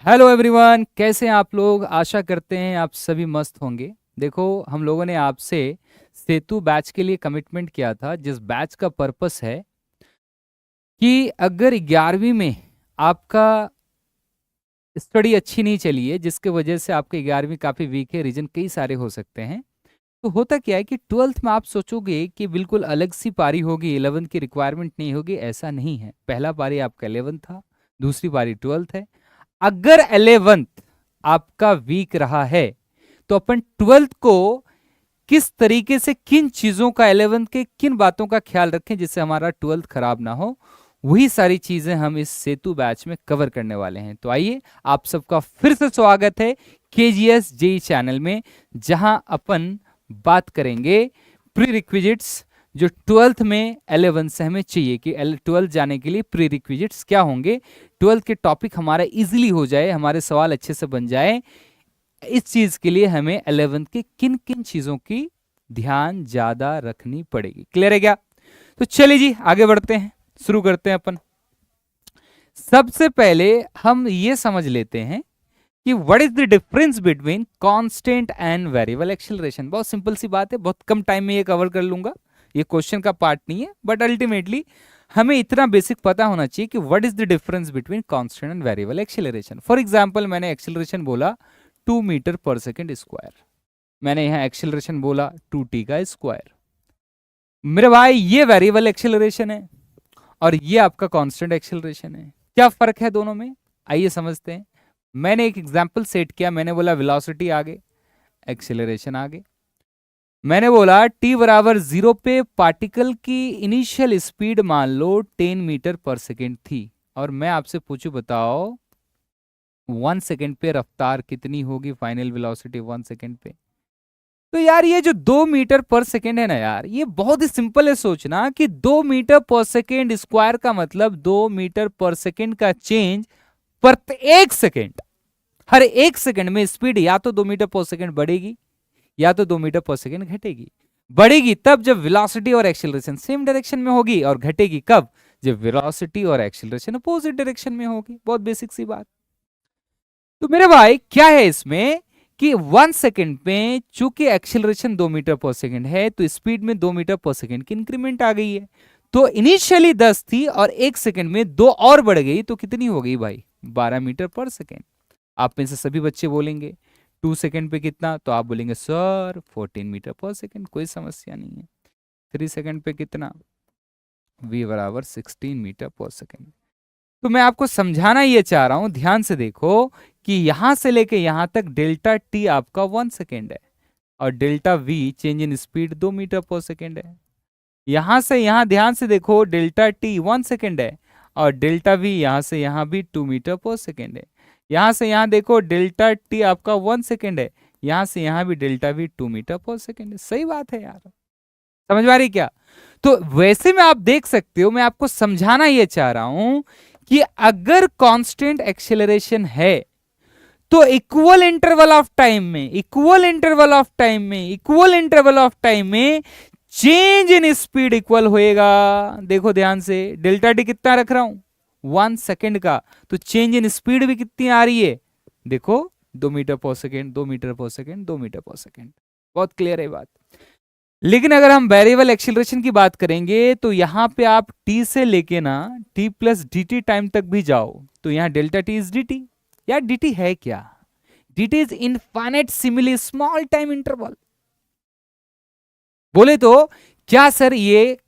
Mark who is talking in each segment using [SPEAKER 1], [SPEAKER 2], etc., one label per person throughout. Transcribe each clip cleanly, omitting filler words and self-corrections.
[SPEAKER 1] Hello everyone, कैसे हैं आप लोग। आशा करते हैं आप सभी मस्त होंगे। देखो, हम लोगों ने आपसे सेतु बैच के लिए कमिटमेंट किया था, जिस बैच का पर्पस है कि अगर 11वीं में आपका स्टडी अच्छी नहीं चली है, जिसके वजह से आपके 11वीं काफ़ी वीक है, रीजन कई सारे हो सकते हैं। तो होता क्या है कि 12th में आप सोचोगे कि बिल्कुल अलग सी पारी होगी, 11th की रिक्वायरमेंट नहीं होगी। ऐसा नहीं है। पहला पारी आपका 11th था, दूसरी पारी 12th है। अगर 11th आपका वीक रहा है तो अपन 12th को किस तरीके से, किन चीजों का, 11th के किन बातों का ख्याल रखें जिससे हमारा 12th खराब ना हो, वही सारी चीजें हम इस सेतु बैच में कवर करने वाले हैं। तो आइए, आप सबका फिर से स्वागत है केजीएस जेई चैनल में, जहां अपन बात करेंगे प्री रिक्विजिट्स जो 12th में 11th से हमें चाहिए कि 12th जाने के लिए प्री रिक्विजिट्स क्या होंगे। 12th के टॉपिक हमारा इजीली हो जाए, हमारे सवाल अच्छे से बन जाए, इस चीज के लिए हमें 11th के किन किन चीजों की ध्यान ज्यादा रखनी पड़ेगी। क्लियर है क्या? तो चलिए जी, आगे बढ़ते हैं, शुरू करते हैं अपन। सबसे पहले हम ये समझ लेते हैं कि what is the difference between constant and variable acceleration. बहुत सिंपल सी बात है, बहुत कम टाइम में ये कवर कर लूंगा, ये क्वेश्चन का पार्ट नहीं है, बट अल्टीमेटली हमें इतना बेसिक पता होना चाहिए कि what is the difference between constant and variable acceleration. For example, मैंने एक्सेलरेशन बोला 2 मीटर पर सेकेंड स्क्वायर, मैंने यहां एक्सेलरेशन बोला 2t का स्क्वायर। मेरे भाई, ये वेरिएबल एक्सेलरेशन है और ये आपका कांस्टेंट एक्सेलरेशन है। क्या फर्क है दोनों में, आइए समझते हैं। मैंने एक एग्जांपल सेट किया, मैंने बोला वेलोसिटी आगे, एक्सेलरेशन आगे। मैंने बोला t बराबर 0 पे पार्टिकल की इनिशियल स्पीड मान लो 10 मीटर पर सेकेंड थी, और मैं आपसे पूछूं, बताओ 1 सेकेंड पे रफ्तार कितनी होगी, फाइनल वेलोसिटी 1 सेकेंड पे। तो यार, ये जो 2 मीटर पर सेकेंड है ना यार, ये बहुत ही सिंपल है सोचना कि 2 मीटर पर सेकेंड स्क्वायर का मतलब 2 मीटर पर सेकेंड का चेंज प्रत्येक सेकेंड। हर एक सेकंड में स्पीड या तो 2 मीटर पर सेकंड बढ़ेगी या तो 2 मीटर पर सेकंड घटेगी। बढ़ेगी तब जब वेलोसिटी और एक्सेलरेशन सेम डायरेक्शन में होगी, और घटेगी कब, जब वेलोसिटी और एक्सेलरेशन अपोजिट डायरेक्शन में होगी। बहुत बेसिक सी बात। तो मेरे भाई, क्या है इसमें कि 1 सेकंड में चूंकि एक्सेलरेशन 2 मीटर पर सेकंड है, तो स्पीड में 2 मीटर पर सेकंड की इंक्रीमेंट आ गई है। तो इनिशियली 10 थी और 1 सेकंड में 2 और बढ़ गई, तो कितनी हो गई भाई, 12 मीटर पर सेकंड। आप में से सभी बच्चे बोलेंगे 2 सेकंड पे कितना, तो आप बोलेंगे सर 14 मीटर पर सेकंड, कोई समस्या नहीं है। 3 सेकंड पे कितना, v बराबर 16 मीटर पर सेकंड। तो मैं आपको समझाना ये चाह रहा हूं, ध्यान से देखो कि यहां से लेके यहां तक डेल्टा t आपका 1 सेकेंड है, और delta v change in speed 2 metre per second है। यहां से यहां ध्यान से देखो, डेल्टा t 1 सेकेंड है, और डेल्टा v यहां से यहां भी 2 मीटर पर सेकेंड है। यहां से यहां देखो, डेल्टा t आपका 1 सेकेंड है, यहां से यहां भी delta v 2 metre per second है। सही बात है यार, समझ में आ रही क्या? तो वैसे में आप देख सकते हो, मैं आपको समझाना यह चाह रहा हूं कि अगर कांस्टेंट एक्सेलरेशन है तो इक्वल इंटरवल ऑफ टाइम में, इक्वल इंटरवल ऑफ टाइम में, इक्वल इंटरवल ऑफ टाइम में चेंज इन स्पीड इक्वल होएगा। देखो ध्यान से, डेल्टा टी कितना रख रहा हूं, 1 सेकेंड का, तो चेंज इन स्पीड भी कितनी आ रही है, देखो 2 metre per second, 2 metre per second, 2 metre per second. बहुत क्लियर है बात। लेकिन अगर हम वेरिएबल एक्सेलरेशन की बात करेंगे, तो यहां पे आप t से लेके ना t plus D T time तक भी जाओ, तो यहां delta T is D T. यार dt है क्या, dt is infinite simile small time interval. बोले तो क्या सर ये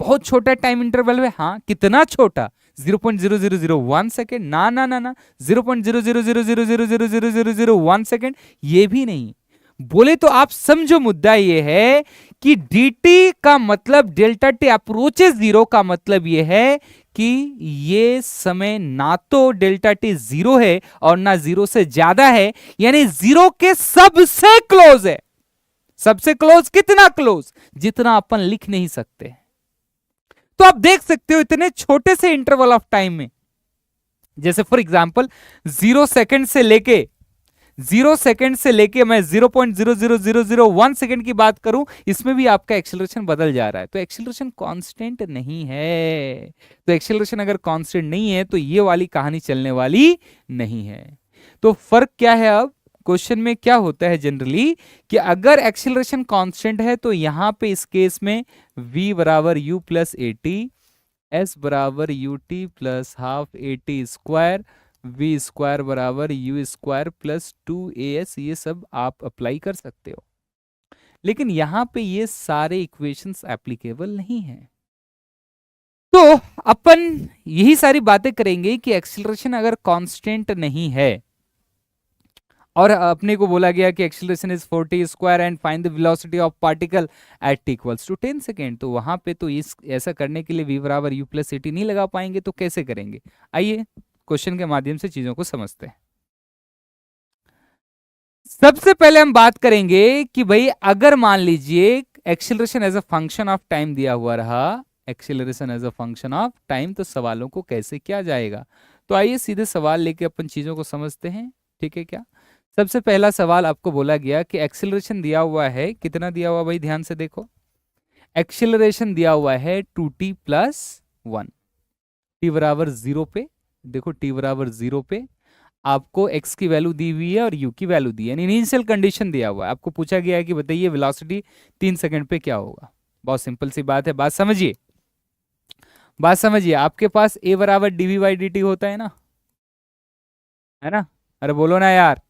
[SPEAKER 1] बहुत छोटा टाइम इंटरवल है? हाँ, कितना छोटा, 0.0001 सेकेंड, ना ना ना ना, 0.0000000001 सेकेंड, ये भी नहीं। बोले तो आप समझो, मुद्दा ये है कि dt का मतलब डेल्टा टी अप्रोचेस 0 का मतलब ये है कि ये समय ना तो डेल्टा टी 0 है और ना 0 से ज्यादा है, यानी 0 के सबसे क्लोज है। सबसे क्लोज कितना क्लोज, जितना अपन लिख नहीं सकते। तो आप देख सकते हो इतने छोटे से इंटरवल ऑफ टाइम में, जैसे फॉर एग्जांपल 0 सेकंड से लेके 0 सेकंड से लेके मैं 0.00001 सेकंड की बात करूं, इसमें भी आपका एक्सेलरेशन बदल जा रहा है। तो एक्सेलरेशन कांस्टेंट नहीं है। तो एक्सेलरेशन अगर कांस्टेंट नहीं है तो ये वाली कहानी चलने वाली नहीं है। तो फर्क क्या है, अब क्वेश्चन में क्या होता है जनरली कि अगर एक्सीलरेशन कांस्टेंट है तो यहां पे इस केस में v बराबर u plus a t, s बराबर u t plus half a t square, v square बराबर यू स्क्वायर प्लस 2as, ये सब आप अप्लाई कर सकते हो। लेकिन यहां पे ये सारे इक्वेशंस एप्लीकेबल नहीं है। तो अपन यही सारी बातें करेंगे कि एक्सीलरेशन अगर कांस्टेंट नहीं है और अपने को बोला गया कि acceleration is 40 square and find the velocity of particle at t equals to 10 second, तो वहां पे तो इस ऐसा करने के लिए v बराबर u प्लस टी नहीं लगा पाएंगे, तो कैसे करेंगे? आइए क्वेश्चन के माध्यम से चीजों को समझते हैं। सबसे पहले हम बात करेंगे कि भाई अगर मान लीजिए acceleration as a function of time दिया हुआ रहा, acceleration as a function of time, तो सवालों को कैसे किया जाएगा? तो आइए सीधे सवाल लेके अपन चीजों को समझते हैं, ठीक है क्या? सबसे पहला सवाल आपको बोला गया कि एक्सीलरेशन दिया हुआ है, कितना दिया हुआ भाई, ध्यान से देखो, एक्सीलरेशन दिया हुआ है 2t प्लस 1, t बराबर 0 पे, देखो t बराबर 0 पे आपको x की वैल्यू दी हुई है और u की वैल्यू दी है, यानी इनिशियल कंडीशन दिया हुआ है। आपको पूछा गया है कि बताइए वेलोसिटी 3 सेकंड पे क्या होगा। बहुत सिंपल सी बात है, बात समझिए, बात समझिए। आपके पास a बराबर dv बाई dt होता है ना? अरे बोलो ना यार।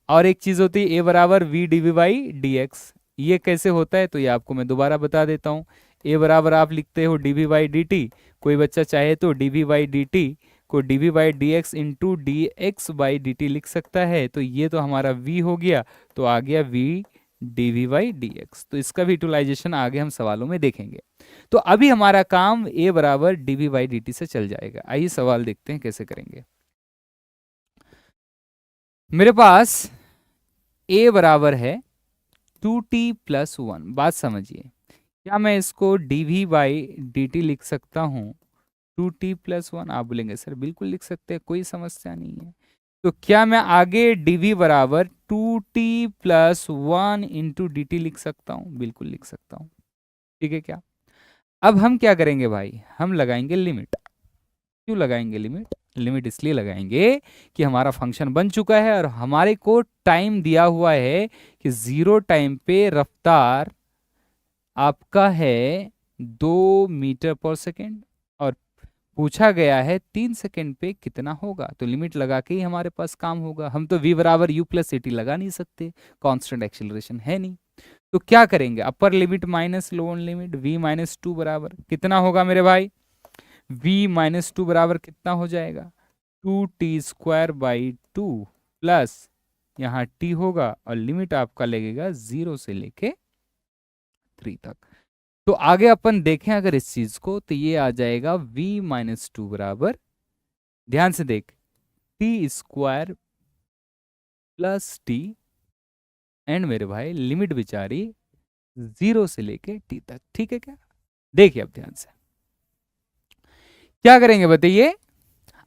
[SPEAKER 1] और एक चीज होती है a बराबर v dv बाई dx, ये कैसे होता है? तो ये आपको मैं दोबारा बता देता हूँ। a बराबर आप लिखते हो dv बाई dt, कोई बच्चा चाहे तो dv बाई dt को dv by dx into dx by dt लिख सकता है, तो ये तो हमारा v हो गया, तो आ गया v dv बाई dx। तो इसका भी यूटिलाइजेशन आगे हम सवालों में देखेंगे। तो अभी हमारा काम a बराबर dv बाई dt से चल जाएगा। आइए सवाल देखते हैं कैसे करेंगे। मेरे पास a बराबर है 2t प्लस 1, बात समझिए, क्या मैं इसको dv बाई dt लिख सकता हूँ 2t प्लस 1? आप बोलेंगे सर बिल्कुल लिख सकते हैं, कोई समस्या नहीं है। तो क्या मैं आगे dv बराबर 2t प्लस 1 इंटू डी लिख सकता हूँ? बिल्कुल लिख सकता हूँ, ठीक है क्या? अब हम क्या करेंगे भाई, हम लगाएंगे लिमिट। क्यों लगाएंगे लिमिट? लिमिट इसलिए लगाएंगे कि हमारा फंक्शन बन चुका है और हमारे को टाइम दिया हुआ है कि 0 टाइम पे रफ्तार आपका है 2 मीटर पर सेकेंड और पूछा गया है 3 सेकेंड पे कितना होगा। तो लिमिट लगा के ही हमारे पास काम होगा। हम तो v बराबर u प्लस टी लगा नहीं सकते, कांस्टेंट एक्सीलरेशन है नहीं। तो क्या करेंगे, अपर limit minus lower limit, v minus 2 बराबर कितना होगा मेरे भाई? v माइनस 2 बराबर कितना हो जाएगा? 2t स्क्वायर बाई 2 प्लस यहाँ t होगा और लिमिट आपका लगेगा 0 से लेके 3 तक। तो आगे अपन देखें अगर इस चीज को, तो ये आ जाएगा v माइनस 2 बराबर, ध्यान से देख, T square plus T and मेरे भाई लिमिट बेचारी 0 से लेके t तक, ठीक है क्या? देखिए अब ध्यान से क्या करेंगे बताइए,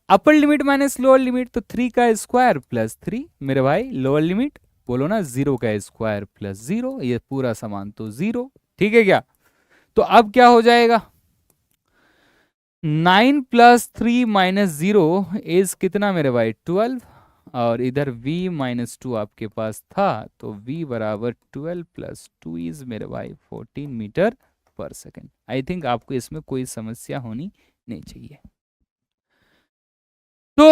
[SPEAKER 1] अपर लिमिट माइनस लोअर लिमिट, तो 3 का स्क्वायर प्लस 3 मेरे भाई, लोअर लिमिट बोलो ना 0 का स्क्वायर प्लस 0, ये पूरा समान तो 0, ठीक है क्या? तो अब क्या हो जाएगा, 9 प्लस 3 माइनस 0 इज कितना मेरे भाई? 12, और इधर v माइनस 2 आपके पास था, तो v बराबर 12 प्लस 2 इज मेरे भाई 14 metre per second. I think आपको इसमें कोई समस्या होनी नहीं चाहिए। तो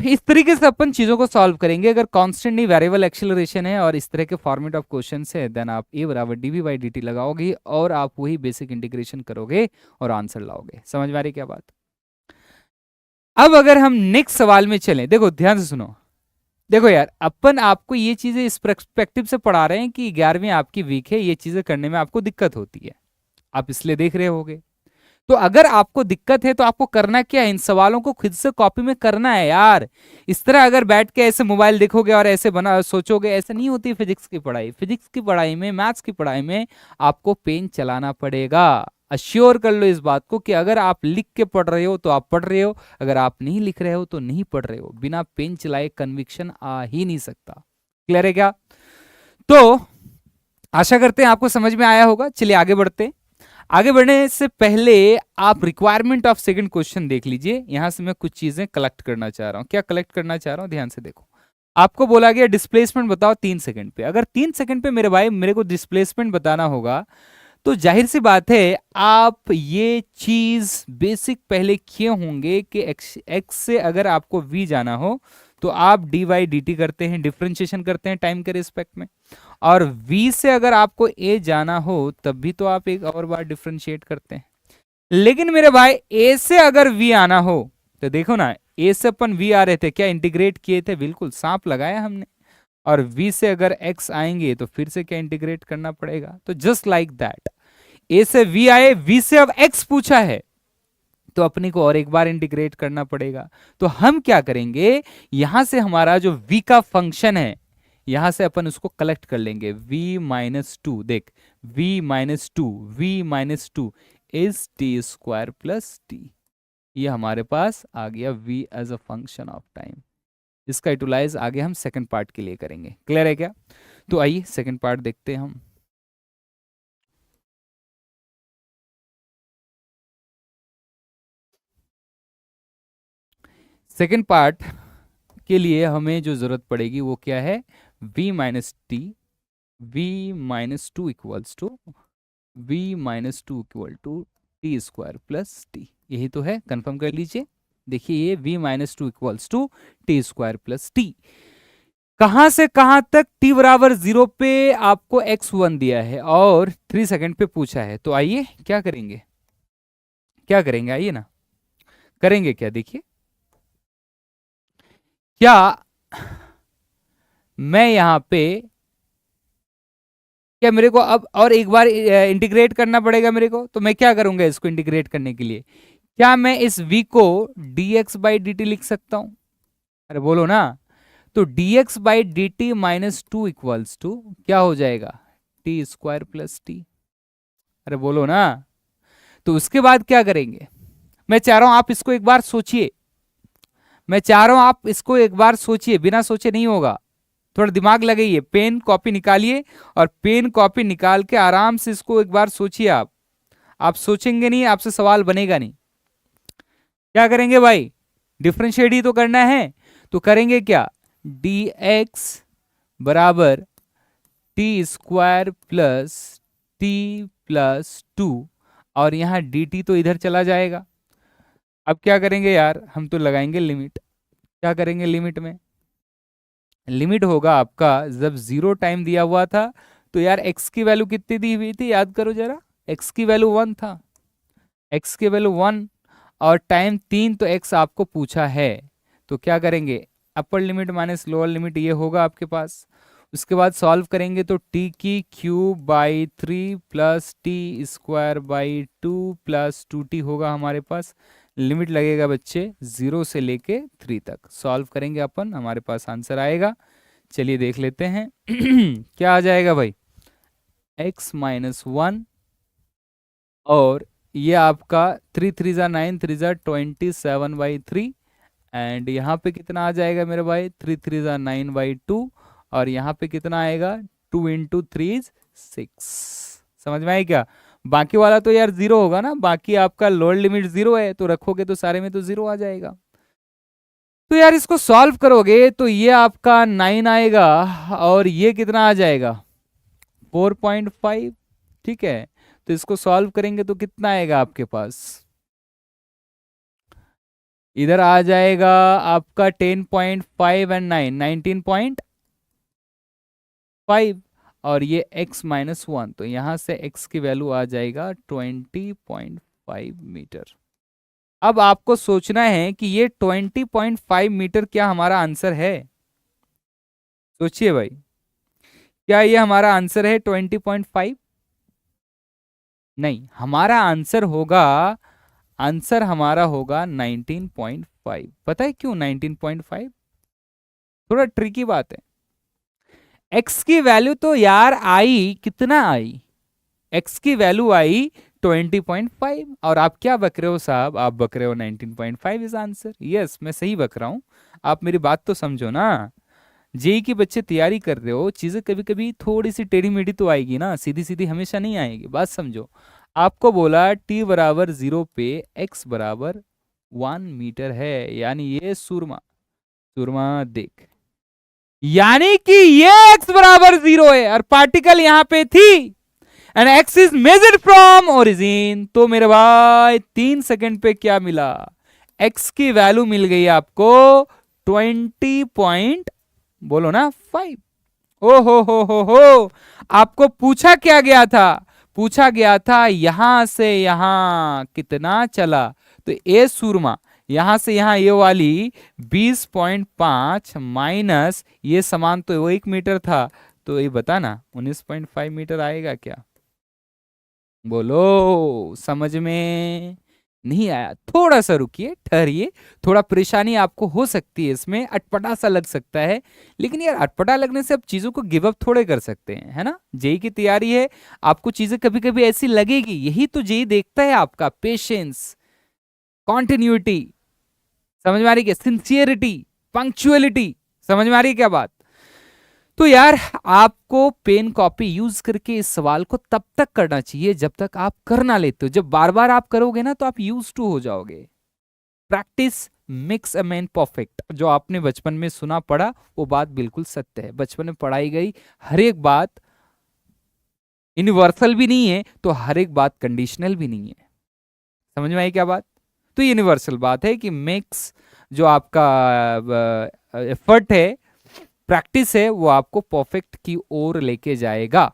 [SPEAKER 1] इस तरीके से अपन चीजों को सॉल्व करेंगे। अगर कांस्टेंट नहीं वेरिएबल एक्सीलरेशन है और इस तरह के फॉर्मेट ऑफ क्वेश्चन है, देन आप a बराबर dv बाई dt लगाओगे और आप वही बेसिक इंटीग्रेशन करोगे और आंसर लाओगे। समझ में आ रही क्या बात? अब अगर हम नेक्स्ट सवाल में चलें, देखो ध्यान से सुनो, देखो यार अपन आपको ये चीजें इस पर्सपेक्टिव से पढ़ा रहे हैं कि 11वीं आपकी वीक है, ये चीजें करने में आपको दिक्कत होती है, आप इसलिए देख रहे होगे। तो अगर आपको दिक्कत है तो आपको करना क्या है, इन सवालों को खुद से कॉपी में करना है यार। इस तरह अगर बैठ के ऐसे मोबाइल देखोगे और ऐसे बना सोचोगे, ऐसे नहीं होती फिजिक्स की पढ़ाई। फिजिक्स की पढ़ाई में, मैथ्स की पढ़ाई में आपको पेन चलाना पड़ेगा। अश्योर कर लो इस बात को कि अगर आप लिख के पढ़ रहे हो तो आप पढ़ रहे हो, अगर आप नहीं लिख रहे हो तो नहीं पढ़ रहे हो। बिना पेन चलाए कन्विक्शन आ ही नहीं सकता। क्लियर है क्या? तो आशा करते हैं आपको समझ में आया होगा। चलिए आगे बढ़ते हैं। आगे बढ़ने से पहले आप रिक्वायरमेंट ऑफ सेकंड क्वेश्चन देख लीजिए। यहां से मैं कुछ चीजें कलेक्ट करना चाह रहा हूं। क्या कलेक्ट करना चाह रहा हूं, ध्यान से देखो। आपको बोला गया डिस्प्लेसमेंट बताओ 3 सेकंड पे। अगर 3 सेकंड पे मेरे भाई मेरे को डिस्प्लेसमेंट बताना होगा तो जाहिर सी बात है आप ये चीज बेसिक पहले किए होंगे कि एक्स से अगर आपको वी जाना हो तो आप डी वाई डी टी करते हैं, डिफ्रेंशिएशन करते हैं टाइम के रिस्पेक्ट में, और v से अगर आपको a जाना हो तब भी तो आप एक और बार डिफ्रेंशिएट करते हैं। लेकिन मेरे भाई a से अगर v आना हो तो देखो ना, a से अपन v आ रहे थे, क्या इंटीग्रेट किए थे, बिल्कुल सांप लगाया हमने, और v से अगर x आएंगे तो फिर से क्या इंटीग्रेट करना पड़ेगा। तो जस्ट लाइक दैट a से v आए, v से अब x पूछा है तो अपने को और एक बार इंटीग्रेट करना पड़ेगा। तो हम क्या करेंगे, यहां से हमारा जो v का फंक्शन है यहां से अपन उसको कलेक्ट कर लेंगे, v-2, देख v-2 is T square plus T. ये हमारे पास आ गया v as a function of time. इसका यूटिलाइज आगे हम सेकंड पार्ट के लिए करेंगे। क्लियर है क्या? तो आइए सेकंड पार्ट देखते हैं हम। सेकंड पार्ट के लिए हमें जो जरूरत पड़ेगी वो क्या है, v-2 equals to v-2 equal to t square plus t. यही तो है, कंफर्म कर लीजिए। देखिए ये v-2 equals to t square plus t. कहां से कहां तक, t बराबर 0 पे आपको x1 दिया है और 3 सेकंड पे पूछा है। तो आइए क्या करेंगे, क्या करेंगे, आइए ना करेंगे क्या। देखिए क्या मैं यहां पे, क्या मेरे को अब और एक बार इंटीग्रेट करना पड़ेगा मेरे को, तो मैं क्या करूंगा इसको इंटीग्रेट करने के लिए, क्या मैं इस v को dx/dt लिख सकता हूं? अरे बोलो ना। तो dx/dt -2 इक्वल्स टू क्या हो जाएगा, टी स्क्वायर प्लस टी। अरे बोलो ना। तो उसके बाद क्या करेंगे, मैं चाह रहा हूं आप इसको एक बार सोचिए, मैं चाह रहा हूं आप इसको एक बार सोचिए, बिना सोचे नहीं होगा, थोड़ा दिमाग लगाइए, पेन कॉपी निकालिए और पेन कॉपी निकाल के आराम से इसको एक बार सोचिए। आप सोचेंगे नहीं, आपसे सवाल बनेगा नहीं। क्या करेंगे भाई, डिफरेंशिएट ही तो करना है। तो करेंगे क्या, dx बराबर T square plus T plus 2, और यहां dt तो इधर चला जाएगा। अब क्या करेंगे यार, हम तो लगाएंगे लिमिट। क्या करेंगे लिमिट में, लिमिट होगा आपका जब 0 टाइम दिया हुआ था तो यार x की वैल्यू कितनी दी हुई थी, याद करो जरा, x की वैल्यू 1 था, x की वैल्यू 1 और टाइम 3, तो x आपको पूछा है। तो क्या करेंगे, अपर लिमिट माइनस लोअर लिमिट ये होगा आपके पास। उसके बाद सॉल्व करेंगे तो t की cube by 3 plus T square by 2 plus 2t होगा हमारे पास। लिमिट लगेगा बच्चे 0 से लेके 3 तक, सॉल्व करेंगे अपन, हमारे पास आंसर आएगा। चलिए देख लेते हैं क्या आ जाएगा भाई, x-1 और ये आपका 3 3 ज़ा 9 3 ज़ा 27/3, एंड यहाँ पे कितना आ जाएगा मेरे भाई, 3 3 ज़ा 9/2, और यहाँ पे कितना आएगा, 2 × 3 = 6। समझ में आए क्या? बाकी वाला तो यार 0 होगा ना, बाकी आपका लोअर लिमिट 0 है, तो रखोगे तो सारे में तो 0 आ जाएगा। तो यार इसको सॉल्व करोगे तो ये आपका 9 आएगा और ये कितना आ जाएगा, 4.5। ठीक है, तो इसको सॉल्व करेंगे तो कितना आएगा आपके पास, इधर आ जाएगा आपका 10.5 एंड 9 19.5, और ये x-1, तो यहां से x की वैल्यू आ जाएगा 20.5 मीटर। अब आपको सोचना है कि ये 20.5 मीटर क्या हमारा आंसर है, सोचिए भाई, क्या ये हमारा आंसर है 20.5? नहीं, हमारा आंसर होगा, आंसर हमारा होगा 19.5। पता है क्यों 19.5? थोड़ा ट्रिकी बात है। x की वैल्यू तो यार आई, कितना आई, x की वैल्यू आई 20.5, और आप क्या बक रहे हो साहब, आप बक रहे हो 19.5 इज आंसर। यस, मैं सही बक रहा हूं, आप मेरी बात तो समझो ना। जेई की बच्चे तैयारी कर रहे हो, चीजें कभी कभी थोड़ी सी टेढ़ी मेढ़ी तो आएगी ना, सीधी सीधी हमेशा नहीं आएगी, बात समझो। आपको बोला t बराबर 0 पे x बराबर 1 मीटर है, यानी ये सुरमा, सुरमा देख, यानी कि ये x बराबर 0 है और पार्टिकल यहां पे थी and x is measured from origin. तो मेरे भाई 3 सेकंड पे क्या मिला, x की वैल्यू मिल गई आपको 20 पॉइंट, बोलो ना 5। ओ हो, आपको पूछा क्या गया था, पूछा गया था यहां से यहां कितना चला, तो ए सूरमा यहां से यहां ये वाली 20.5 माइनस ये समान तो वो 1 मीटर था, तो ये बता ना 19.5 मीटर आएगा क्या, बोलो समझ में नहीं आया, थोड़ा सा रुकिए ठहरिए, थोड़ा परेशानी आपको हो सकती है इसमें, अटपटा सा लग सकता है, लेकिन यार अटपटा लगने से आप चीजों को गिव अप थोड़े कर सकते हैं, है ना। जेई की तैयारी है, आपको चीजें कभी कभी ऐसी लगेगी, यही तो जेई देखता है, आपका पेशेंस, कॉन्टिन्यूटी, समझ में आ रही क्या, सिंसियरिटी, पंक्चुअलिटी, समझ में आ रही है क्या बात। तो यार आपको पेन कॉपी यूज करके इस सवाल को तब तक करना चाहिए जब तक आप कर ना लेते हो, जब बार बार आप करोगे ना तो आप यूज टू हो जाओगे। Practice mix a man perfect, जो आपने बचपन में सुना पढ़ा वो बात बिल्कुल सत्य है, बचपन में पढ़ाई गई हर एक बात यूनिवर्सल भी नहीं है तो हर एक बात कंडीशनल भी नहीं है, समझ में आई क्या बात। तो यूनिवर्सल बात है कि मिक्स जो आपका एफर्ट है, प्रैक्टिस है, वो आपको परफेक्ट की ओर लेके जाएगा,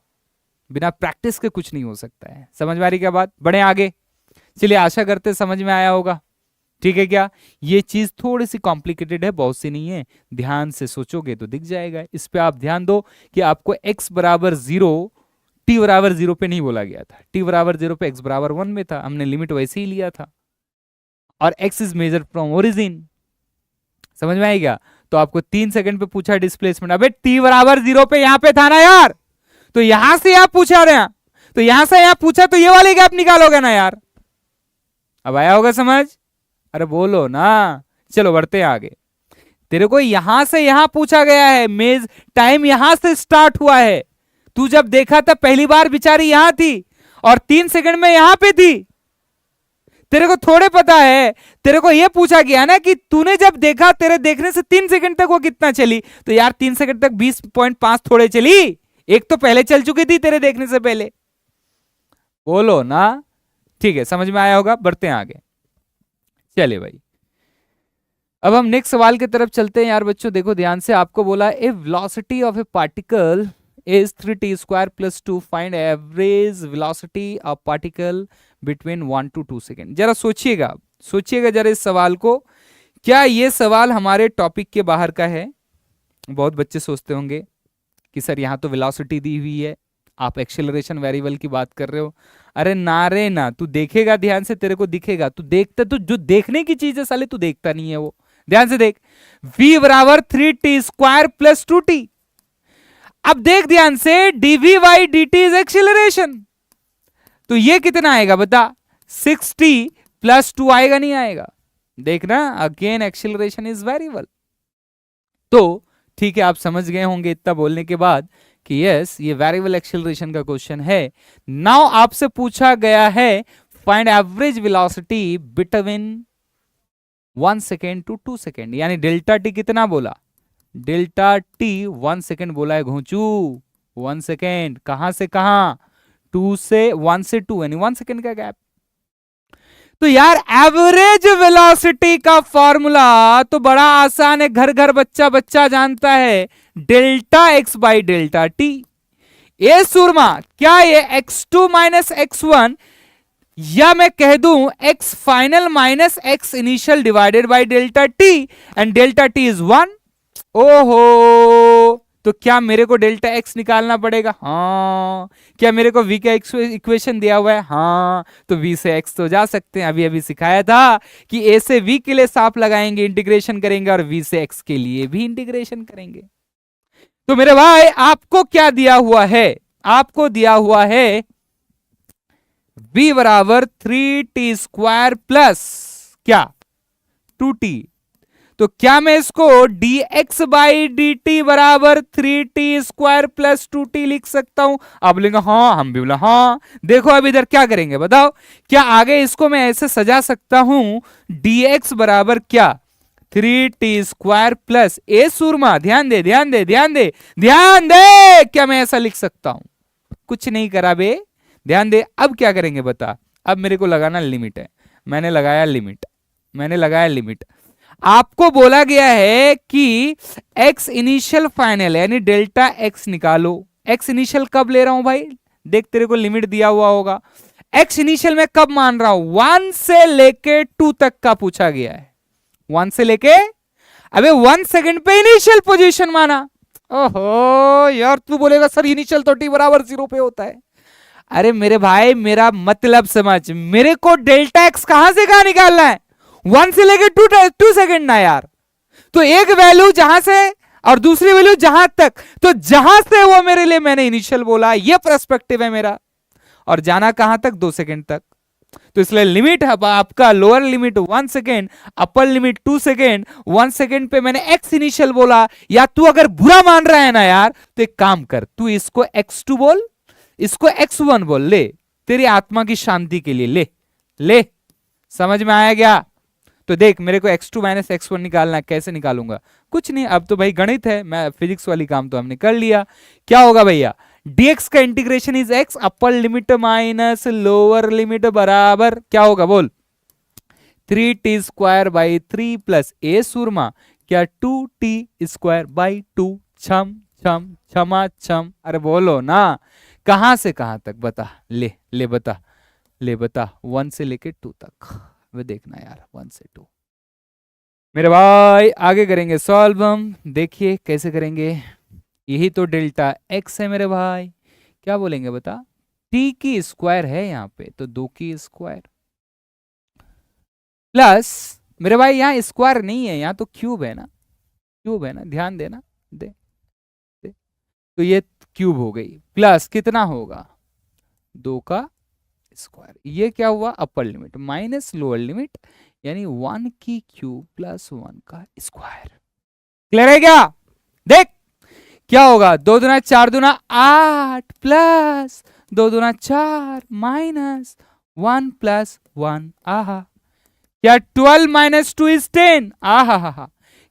[SPEAKER 1] बिना प्रैक्टिस के कुछ नहीं हो सकता है, समझ में आ रही क्या बात। बढ़े आगे, चलिए आशा करते समझ में आया होगा, ठीक है क्या। ये चीज थोड़ी सी कॉम्प्लिकेटेड है, बहुत सी नहीं है, ध्यान से सोचोगे तो दिख जाएगा। इस पे आप ध्यान दो कि आपको x बराबर 0 t बराबर 0 पे नहीं बोला गया था, t बराबर 0 पे x बराबर 1 में था, हमने लिमिट वैसे ही लिया था, और x is measured from origin, समझ में आएगा। तो आपको 3 सेकंड पे पूछा डिस्प्लेसमेंट, अबे t बराबर 0 पे यहां पे था ना यार, तो यहां से आप पूछा रहे, तो यहां से यहां पूछा तो ये वाले गैप निकालोगे ना यार, अब आया होगा समझ, अरे बोलो ना। चलो बढ़ते हैं आगे, तेरे को यहां से यहां पूछा गया है, मेज टाइम यहां से स्टार्ट हुआ है, तू जब देखा था पहली बार बेचारी यहां थी और 3 सेकंड में यहां पे थी, तेरे को थोड़े पता है, तेरे को यह पूछा गया ना कि तूने जब देखा तेरे देखने से 3 सेकंड तक वो कितना चली, तो यार 3 सेकंड तक 20.5 थोड़े चली, एक तो पहले चल चुकी थी तेरे देखने से पहले, बोलो ना। ठीक है, समझ में आया होगा, बढ़ते हैं आगे। चलिए भाई, अब हम नेक्स्ट सवाल की तरफ चलते हैं यार बच्चों, देखो ध्यान से, आपको बोला a velocity of a particle is 3t square plus 2, find average velocity of particle between 1 to 2 second. जरा सोचिएगा, सोचिएगा जरा इस सवाल को, क्या ये सवाल हमारे टॉपिक के बाहर का है। बहुत बच्चे सोचते होंगे कि सर यहाँ तो वेलोसिटी दी हुई है, आप एक्सेलरेशन वेरिएबल की बात कर रहे हो, अरे ना रे ना, तू देखेगा ध्यान से तेरे को दिखेगा, तू देखता, तू जो देखने की चीज है साले तू देखता नहीं है वो, ध्यान से देख, v बराबर 3t स्क्वायर प्लस 2t, अब देख ध्यान से, dv by dt is acceleration, तो ये कितना आएगा बता, 6t प्लस 2 आएगा नहीं आएगा, देखना अगेन एक्सेलरेशन इज वेरिएबल। तो ठीक है, आप समझ गए होंगे इतना बोलने के बाद कि यस ये वेरिएबल एक्सेलरेशन का क्वेश्चन है। नाउ आपसे पूछा गया है find average velocity between 1 second to 2 second, यानी डेल्टा टी कितना बोला, डेल्टा टी 1 सेकेंड बोला है घोंचू, 1 सेकेंड, कहां से कहां, 2 से 1 से 2 यानी 1 सेकेंड का गैप। तो यार एवरेज वेलोसिटी का फॉर्मूला तो बड़ा आसान है, घर घर बच्चा बच्चा जानता है, delta x by delta t. ए सुरमा, क्या ये x2 माइनस x1, या मैं कह दूं x final minus x initial divided by delta T, and delta T is 1। ओहो, तो क्या मेरे को डेल्टा एक्स निकालना पड़ेगा, हाँ। क्या मेरे को v का इक्वेशन दिया हुआ है, हाँ, तो v से x तो जा सकते हैं, अभी अभी सिखाया था कि a से v के लिए साफ लगाएंगे, इंटीग्रेशन करेंगे, और v से x के लिए भी इंटीग्रेशन करेंगे। तो मेरे भाई आपको क्या दिया हुआ है, आपको दिया हुआ है v बराबर 3t स्क्वायर प्लस क्या 2t, तो क्या मैं इसको dx बाई डी टी बराबर 3t स्क्वायर प्लस 2t लिख सकता हूं। आप बोलेंगे हाँ, हम भी बोला हाँ। देखो अब इधर क्या करेंगे बताओ, क्या आगे इसको मैं ऐसे सजा सकता हूं, dx बराबर क्या 3t² प्लस ए सूरमा, ध्यान दे ध्यान दे ध्यान दे ध्यान दे, क्या मैं ऐसा लिख सकता हूं? कुछ नहीं करा बे, ध्यान दे। अब क्या करेंगे बता, अब मेरे को लगाना लिमिट है, मैंने लगाया लिमिट, मैंने लगाया लिमिट। आपको बोला गया है कि x इनिशियल फाइनल यानी डेल्टा x निकालो। x इनिशियल कब ले रहा हूं भाई, देख तेरे को लिमिट दिया हुआ होगा। x इनिशियल में कब मान रहा हूं, 1 से लेके 2 तक का पूछा गया है। 1 से लेके, अबे 1 सेकंड पे इनिशियल पोजीशन माना। ओहो यार, तू बोलेगा सर इनिशियल तो t बराबर 0 पे होता है। अरे मेरे भाई मेरा मतलब समझ, मेरे को डेल्टा x कहां से कहां निकालना है, 1 से लेके 2 सेकंड ना यार। तो एक वैल्यू जहां से और दूसरी वैल्यू जहां तक, तो जहां से वो मेरे लिए मैंने इनिशियल बोला, ये पर्सपेक्टिव है मेरा। और जाना कहां तक, 2 सेकंड तक। तो इसलिए लिमिट आपका lower limit 1 second, upper limit 2 second. 1 second पे मैंने x इनिशियल बोला। या तू अगर बुरा मान रहा है ना यार, तो एक काम कर, तू इसको x2 बोल, इसको x1 बोल, ले तेरी आत्मा की शांति के लिए, ले ले। समझ में आया क्या? तो देख मेरे को x2 माइनस x1 निकालना है, कैसे निकालूंगा? कुछ नहीं, अब तो भाई गणित है, मैं फिजिक्स वाली काम तो हमने कर लिया। क्या होगा भैया, dx का integration is x, upper limit minus lower limit बराबर क्या होगा बोल, 3t² बाई 3 प्लस ए सूरमा, क्या 2t² बाई 2, छम छम छमा छम। अरे बोलो ना, कहां से कहां तक बता, ले ले बता, ले बता, 1 से लेके 2 तक। वे देखना यार 1 से 2 मेरे भाई। आगे करेंगे सॉल्व हम, देखिए कैसे करेंगे। यही तो डेल्टा x है मेरे भाई, क्या बोलेंगे बता, t की स्क्वायर है यहाँ पे, तो 2 की स्क्वायर प्लस, मेरे भाई यहाँ स्क्वायर नहीं है, यहाँ तो क्यूब है ना, क्यूब है ना, ध्यान देना, दे, दे। तो ये क्यूब हो गई, प्लस कितना होगा, 2 का स्क्वायर। ये क्या हुआ, अपर लिमिट माइनस लोअर लिमिट, यानी 1 की क्यूब प्लस 1 का स्क्वायर। क्लियर है क्या? देख क्या होगा, 2 दूना 4 दूना 8 प्लस 2 दूना 4 माइनस 1 प्लस 1। आहा, क्या 12 माइनस 2 इज 10। आहा हा हा,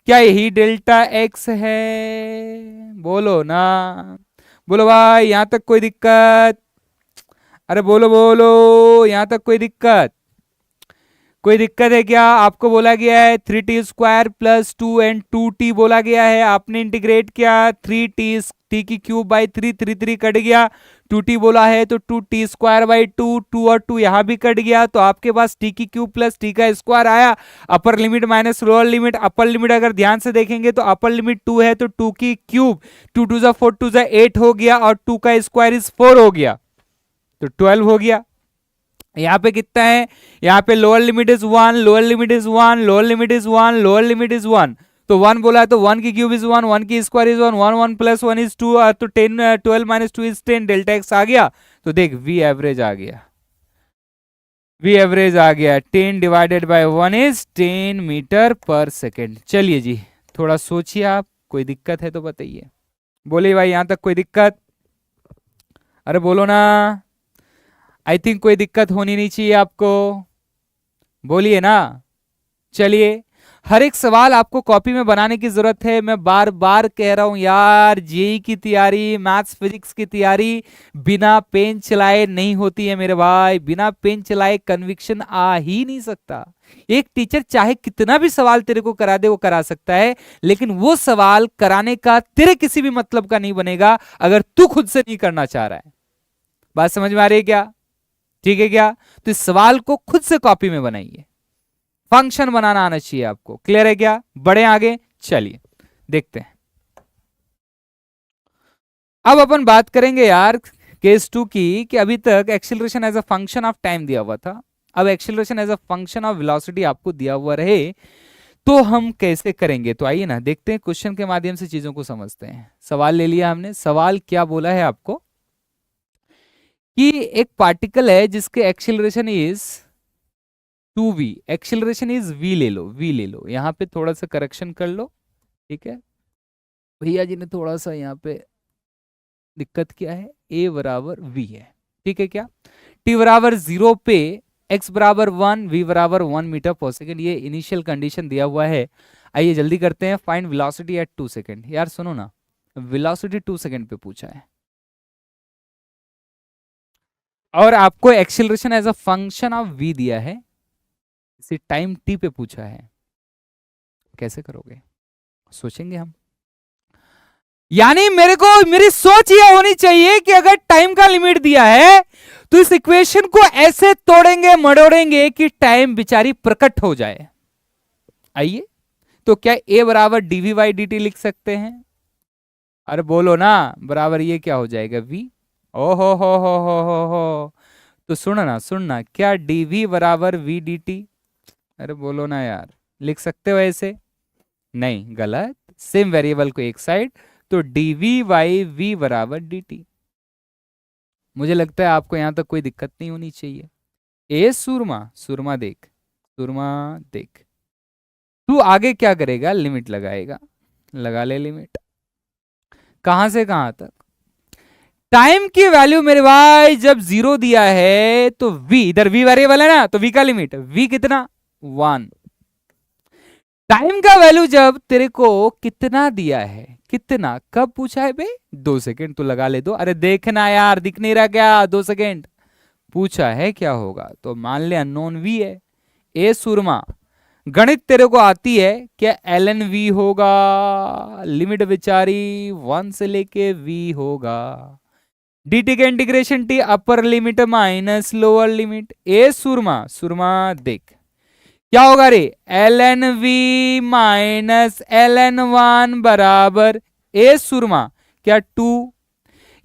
[SPEAKER 1] क्या यही डेल्टा x है? बोलो ना, बोलो भाई, यहां तक कोई दिक्कत? अरे बोलो बोलो, यहां तक कोई दिक्कत? कोई दिक्कत है क्या? आपको बोला गया है 3t² प्लस 2 एंड 2t बोला गया है, आपने इंटीग्रेट किया, 3t की क्यूब बाई 3, 3 3 कट गया, 2t बोला है तो 2t² बाई 2, 2 और 2 यहां भी कट गया, तो आपके पास t की क्यूब प्लस t का स्क्वायर आया। अपर limit minus lower limit, upper limit अगर ध्यान से देखेंगे तो अपर लिमिट 2 है, तो 2 की क्यूब 2 2 4 2 8 हो गया, और 2 का स्क्वायर इज 4 हो गया, तो 12 हो गया। यहाँ पे कितना है, यहाँ पे lower limit is 1, lower limit is 1, lower limit is 1, lower limit is 1, तो 1 बोला है तो 1 की क्यूब इज 1, 1 की स्क्वायर इज 1, 1 1 प्लस 1 इज 2, तो 10 12 माइनस 2 इज 10, डेल्टा x आ गया। तो देख v एवरेज आ गया, v एवरेज आ गया, 10 divided by 1 is 10 metre per second. चलिए जी, थोड़ा सोचिए आप, कोई दिक्कत है तो बताइए। बोलिए भाई, यहां तक कोई दिक्कत? अरे बोलो ना, आई थिंक कोई दिक्कत होनी नहीं चाहिए आपको, बोलिए ना। चलिए, हर एक सवाल आपको कॉपी में बनाने की जरूरत है। मैं बार बार कह रहा हूं यार, जेई की तैयारी, मैथ्स फिजिक्स की तैयारी बिना पेन चलाए नहीं होती है मेरे भाई। बिना पेन चलाए कन्विक्शन आ ही नहीं सकता। एक टीचर चाहे कितना भी सवाल तेरे को करा दे, वो करा सकता है, लेकिन वो सवाल कराने का तेरे किसी भी मतलब का नहीं बनेगा अगर तू खुद से नहीं करना चाह रहा है। बात समझ में आ रही है क्या? ठीक है क्या? तो इस सवाल को खुद से कॉपी में बनाइए, फंक्शन बनाना आना चाहिए आपको। क्लियर है क्या? बढ़े आगे, चलिए देखते हैं। अब अपन बात करेंगे यार केस 2 की, कि अभी तक acceleration as a function of time दिया हुआ था, अब acceleration as a function of velocity आपको दिया हुआ रहे तो हम कैसे करेंगे। तो आइए ना देखते हैं, क्वेश्चन के माध्यम से चीजों को समझते हैं। सवाल ले लिया हमने, सवाल क्या बोला है आपको कि एक पार्टिकल है जिसके acceleration is 2v, acceleration is v ले लो, v ले लो। यहां पे थोड़ा सा करेक्शन कर लो, ठीक है? भैया जी ने थोड़ा सा यहाँ पे दिक्कत किया है, a बराबर v है, ठीक है क्या? t बराबर 0 पे x बराबर 1, v बराबर 1 मीटर पर सेकेंड, ये इनिशियल कंडीशन दिया हुआ है। आइए जल्दी करते हैं, फाइंड वेलोसिटी एट 2 सेकेंड। यार सुनो ना, वेलोसिटी 2 सेकेंड पे पूछा है और आपको acceleration as a function of v दिया है, इसी टाइम t पे पूछा है, कैसे करोगे? सोचेंगे हम। यानी मेरे को, मेरी सोच ये होनी चाहिए कि अगर टाइम का लिमिट दिया है तो इस इक्वेशन को ऐसे तोड़ेंगे मड़ोड़ेंगे कि टाइम बेचारी प्रकट हो जाए। आइए, तो क्या a बराबर dv बाई dt लिख सकते हैं? अरे बोलो ना, बराबर ये क्या हो जाएगा v। ओ हो, तो सुनना, क्या dv बराबर v dt? अरे बोलो ना यार, लिख सकते हो ऐसे? नहीं, गलत। सेम वेरिएबल को एक साइड, तो dv बाई v बराबर dt। मुझे लगता है आपको यहां तक कोई दिक्कत नहीं होनी चाहिए। ए सुरमा देख, तू आगे क्या करेगा? लिमिट लगाएगा, लगा ले लिमिट। कहां से कहां तक? टाइम की वैल्यू मेरे भाई जब 0 दिया है तो v, इधर v वेरिएबल है ना, तो v का लिमिट, v कितना? 1। टाइम का वैल्यू जब तेरे को कितना दिया है, कितना, कब पूछा है बे? 2 सेकेंड, तो लगा ले दो। अरे देखना यार, दिख नहीं रहा क्या? 2 सेकेंड पूछा है, क्या होगा? तो मान ले अननोन v है। ए सुरमा, गणित तेरे को आती है क्या? ln v होगा, लिमिट बेचारी 1 से लेके v होगा, dt का integration t upper limit minus lower limit. ए सुरमा देख क्या होगा रे? ln v माइनस ln 1 बराबर ए सुरमा क्या 2,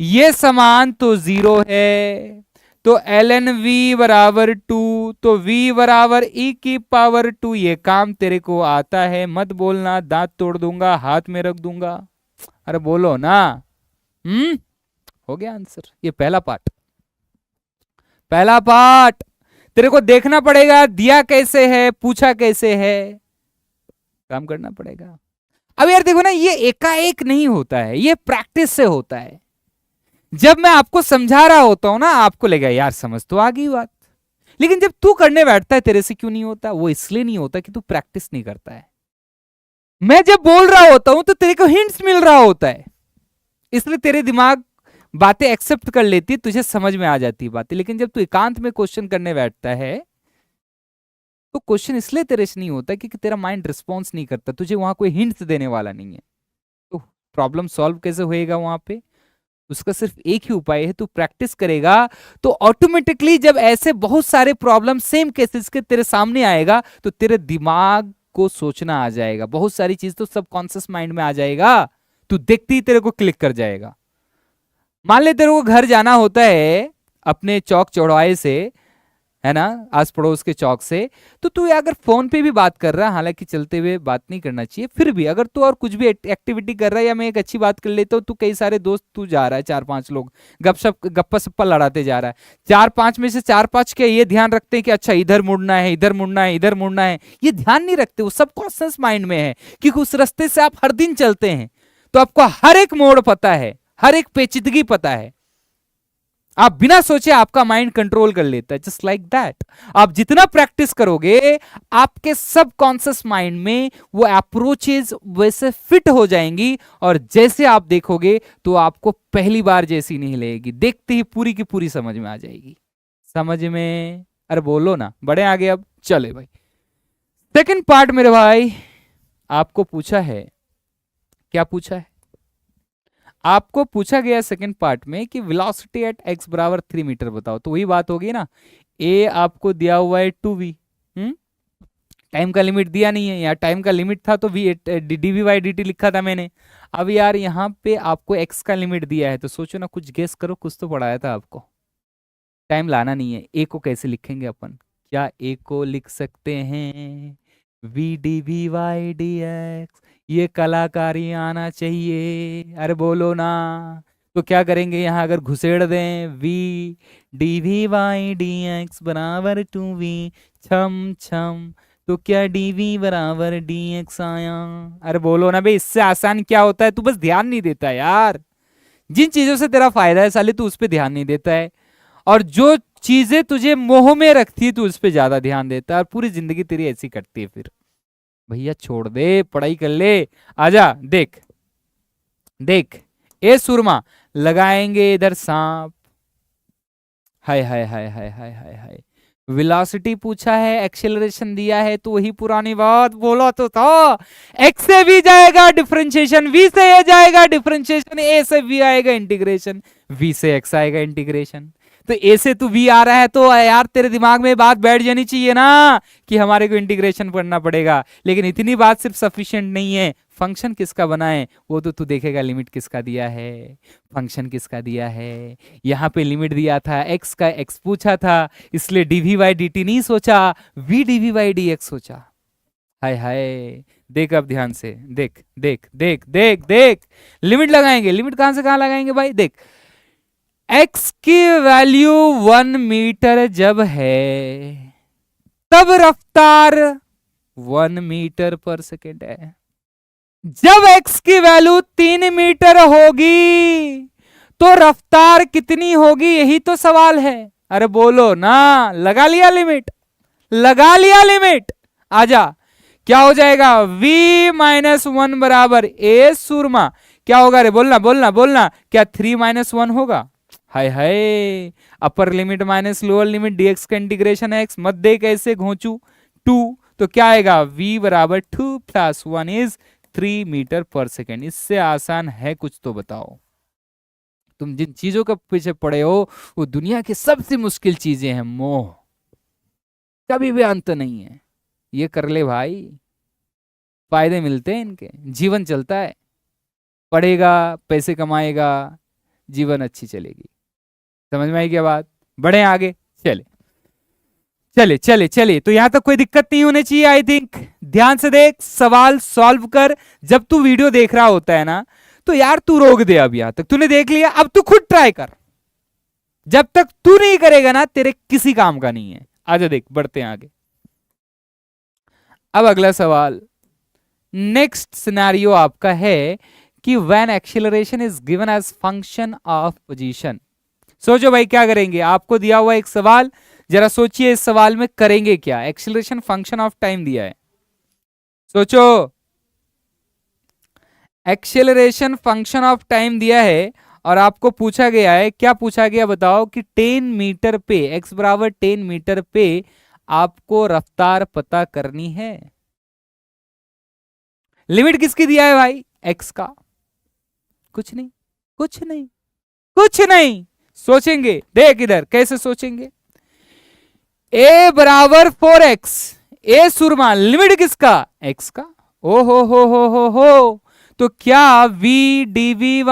[SPEAKER 1] ये समान तो 0 है, तो ln v बराबर 2, तो v बराबर e की पावर 2। ये काम तेरे को आता है, मत बोलना दांत तोड़ दूंगा, हाथ में रख दूंगा। अरे बोलो ना। हो गया आंसर। ये पहला पार्ट तेरे को देखना पड़ेगा, दिया कैसे है, पूछा कैसे है, काम करना पड़ेगा। अब यार देखो ना, ये एकाएक नहीं होता है, ये प्रैक्टिस से होता है। जब मैं आपको समझा रहा होता हूं ना, आपको लगेगा यार समझ तो आ गई बात, लेकिन जब तू करने बैठता है तेरे से क्यों नहीं होता? वो इसलिए नहीं होता कि तू प्रैक्टिस नहीं करता है। मैं जब बोल रहा होता हूं तो तेरे को हिंट्स मिल रहा होता है, इसलिए तेरे दिमाग बातें एक्सेप्ट कर लेती है, तुझे समझ में आ जाती है बातें। लेकिन जब तू एकांत में क्वेश्चन करने बैठता है तो क्वेश्चन इसलिए तेरे से नहीं होता क्योंकि तेरा माइंड रिस्पॉन्स नहीं करता, तुझे वहां कोई हिंट्स देने वाला नहीं है। तो प्रॉब्लम सॉल्व कैसे होएगा वहां पे? उसका सिर्फ एक ही उपाय है, तू प्रैक्टिस करेगा तो ऑटोमेटिकली जब ऐसे बहुत सारे प्रॉब्लम सेम केसेस के तेरे सामने आएगा तो तेरे दिमाग को सोचना आ जाएगा, बहुत सारी चीज तो सबकॉन्शियस माइंड में आ जाएगा, तू देखते ही तेरे को क्लिक कर जाएगा। मान ले तेरे को घर जाना होता है अपने चौक चौराहे से, है ना, आस पड़ोस के चौक से, तो तू अगर फोन पे भी बात कर रहा है, हालांकि चलते हुए बात नहीं करना चाहिए, फिर भी अगर तू और कुछ भी एक्टिविटी कर रहा है, या मैं एक अच्छी बात कर लेता हूँ, तू कई सारे दोस्त तू जा रहा है, 4-5 लोग गप्पा सप्पा लड़ाते जा रहा है, 4-5 में से 4-5 के ये ध्यान रखते हैं कि अच्छा इधर मुड़ना है, इधर मुड़ना है, इधर मुड़ना है, ये ध्यान नहीं रखते, वो सब कॉन्शियस माइंड में है क्योंकि उस रास्ते से आप हर दिन चलते हैं, तो आपको हर एक मोड़ पता है, हर एक पेचीदगी पता है, आप बिना सोचे आपका माइंड कंट्रोल कर लेता है। जस्ट लाइक दैट, आप जितना प्रैक्टिस करोगे आपके सबकॉन्शियस माइंड में वो अप्रोचेस वैसे फिट हो जाएंगी, और जैसे आप देखोगे तो आपको पहली बार जैसी नहीं लगेगी, देखते ही पूरी की पूरी समझ में आ जाएगी। समझ में? अरे बोलो ना, बड़े आगे। अब चले भाई, सेकंड पार्ट मेरे भाई आपको पूछा है, क्या पूछा है? आपको पूछा गया सेकंड पार्ट में कि वेलोसिटी एट x बराबर 3 मीटर बताओ, तो वही बात होगी ना, a आपको दिया हुआ है 2v, टाइम का लिमिट दिया नहीं है, यहाँ टाइम का लिमिट था तो v dv बाई dt लिखा था मैंने। अब यार यहाँ पे आपको x का लिमिट दिया है, तो सोचो ना, कुछ गेस करो, कुछ तो पढ़ाया था आपको, टाइम लाना नहीं है। a को कैसे लिखेंगे अपन? क्या a को लिख सकते हैं v dv बाई dx? ये कलाकारी आना चाहिए, अरे बोलो ना। तो क्या करेंगे यहाँ, अगर घुसेड़ दें v dv बाई dx बराबर 2v छम छम, तो क्या dv बराबर dx आया? अरे बोलो ना भाई, इससे आसान क्या होता है? तू बस ध्यान नहीं देता यार, जिन चीजों से तेरा फायदा है साले तू उस पर ध्यान नहीं देता है, और जो चीजें तुझे मोह में रखती है तू उस पर ज्यादा ध्यान देता है, और पूरी जिंदगी तेरी ऐसी कटती है फिर। भैया छोड़ दे, पढ़ाई कर ले, आजा। देख देख, ए सुरमा, लगाएंगे इधर सांप। हाय हाय हाय हाय हाय हाय हाय। वेलोसिटी पूछा है, एक्सेलरेशन दिया है, तो वही पुरानी बात बोला तो था। एक्स से वी जाएगा डिफरेंशिएशन, वी से ए जाएगा डिफरेंशिएशन, ए से वी आएगा इंटीग्रेशन, वी से एक्स आएगा इंटीग्रेशन। तो ए से तू वी आ रहा है तो यार तेरे दिमाग में बात बैठ जानी चाहिए ना कि हमारे को इंटीग्रेशन पढ़ना पड़ेगा। लेकिन इतनी बात सिर्फ सफिशिएंट नहीं है। फंक्शन किसका बना है वो तो तू देखेगा, लिमिट किसका दिया है, फंक्शन किसका दिया है। यहाँ पे लिमिट दिया था, एक्स का एक्स पूछा था, इसलिए डीवी बाई डी टी नहीं सोचा, v DV by d x सोचा। हाय हाय। देख अब ध्यान से, देख देख देख देख देख, लिमिट लगाएंगे। लिमिट कहां से कहां लगाएंगे भाई? देख, एक्स की वैल्यू 1 मीटर जब है, तब रफ्तार 1 मीटर पर सेकेंड है। जब एक्स की वैल्यू 3 मीटर होगी तो रफ्तार कितनी होगी, यही तो सवाल है। अरे बोलो ना, लगा लिया लिमिट, लगा लिया लिमिट, आजा। क्या हो जाएगा? v -1 बराबर ए सुरमा, क्या होगा रे? बोलना बोलना बोलना, क्या 3 -1 होगा? हाय हाय, upper limit minus lower limit dx का इंटीग्रेशन है, x मत दे कैसे घोंचू 2, तो क्या आएगा? v बराबर 2 + 1 इज 3 मीटर पर सेकेंड। इससे आसान है कुछ तो बताओ। तुम जिन चीजों के पीछे पड़े हो वो दुनिया की सबसे मुश्किल चीजें हैं। मोह, कभी भी अंत नहीं है। ये कर ले भाई, फायदे मिलते हैं इनके, जीवन चलता है। पढ़ेगा, पैसे कमाएगा, जीवन अच्छी चलेगी। समझ में आई क्या बात? बढ़े आगे, चले चले चले चले। तो यहां तक कोई दिक्कत नहीं होनी चाहिए आई थिंक। ध्यान से देख, सवाल सॉल्व कर। जब तू वीडियो देख रहा होता है ना, तो यार तू रोक दे। अब यहां तक तूने देख लिया, अब तू खुद ट्राई कर। जब तक तू नहीं करेगा ना, तेरे किसी काम का नहीं है। आजा देख, बढ़ते हैं आगे। अब अगला सवाल, नेक्स्ट सिनेरियो आपका है कि when acceleration is given as function of position. सोचो भाई क्या करेंगे। आपको दिया हुआ एक सवाल, जरा सोचिए इस सवाल में करेंगे क्या। एक्सेलरेशन फंक्शन ऑफ टाइम दिया है, सोचो। एक्सेलरेशन फंक्शन ऑफ टाइम दिया है और आपको पूछा गया है, क्या पूछा गया बताओ, कि 10 मीटर पे, x बराबर 10 मीटर पे आपको रफ्तार पता करनी है। लिमिट किसकी दिया है भाई? x का। कुछ नहीं, कुछ नहीं, कुछ नहीं। सोचेंगे, देख इधर कैसे सोचेंगे। a बराबर 4x, ए सुरमा, लिमिट किसका? x का। ओ हो, तो क्या v dvy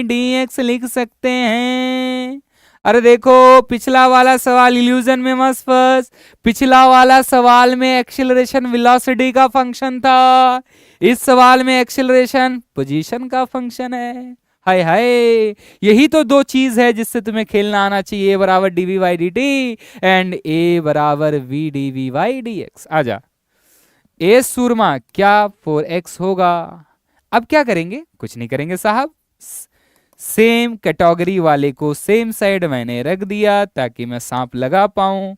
[SPEAKER 1] dx लिख सकते हैं? अरे देखो, पिछला वाला सवाल इल्यूजन में मत फंस। पिछला वाला सवाल में एक्सेलरेशन वेलोसिटी का फंक्शन था, इस सवाल में एक्सेलरेशन पोजीशन का फंक्शन है। हाय हाय, यही तो दो चीज है जिससे तुम्हें खेलना आना चाहिए। ए बराबर d v by d t and a बराबर v DV by d x. आजा ए सुरमा, क्या 4x होगा? अब क्या करेंगे? कुछ नहीं करेंगे साहब, सेम कैटेगरी वाले को सेम साइड मैंने रख दिया ताकि मैं सांप लगा पाऊं,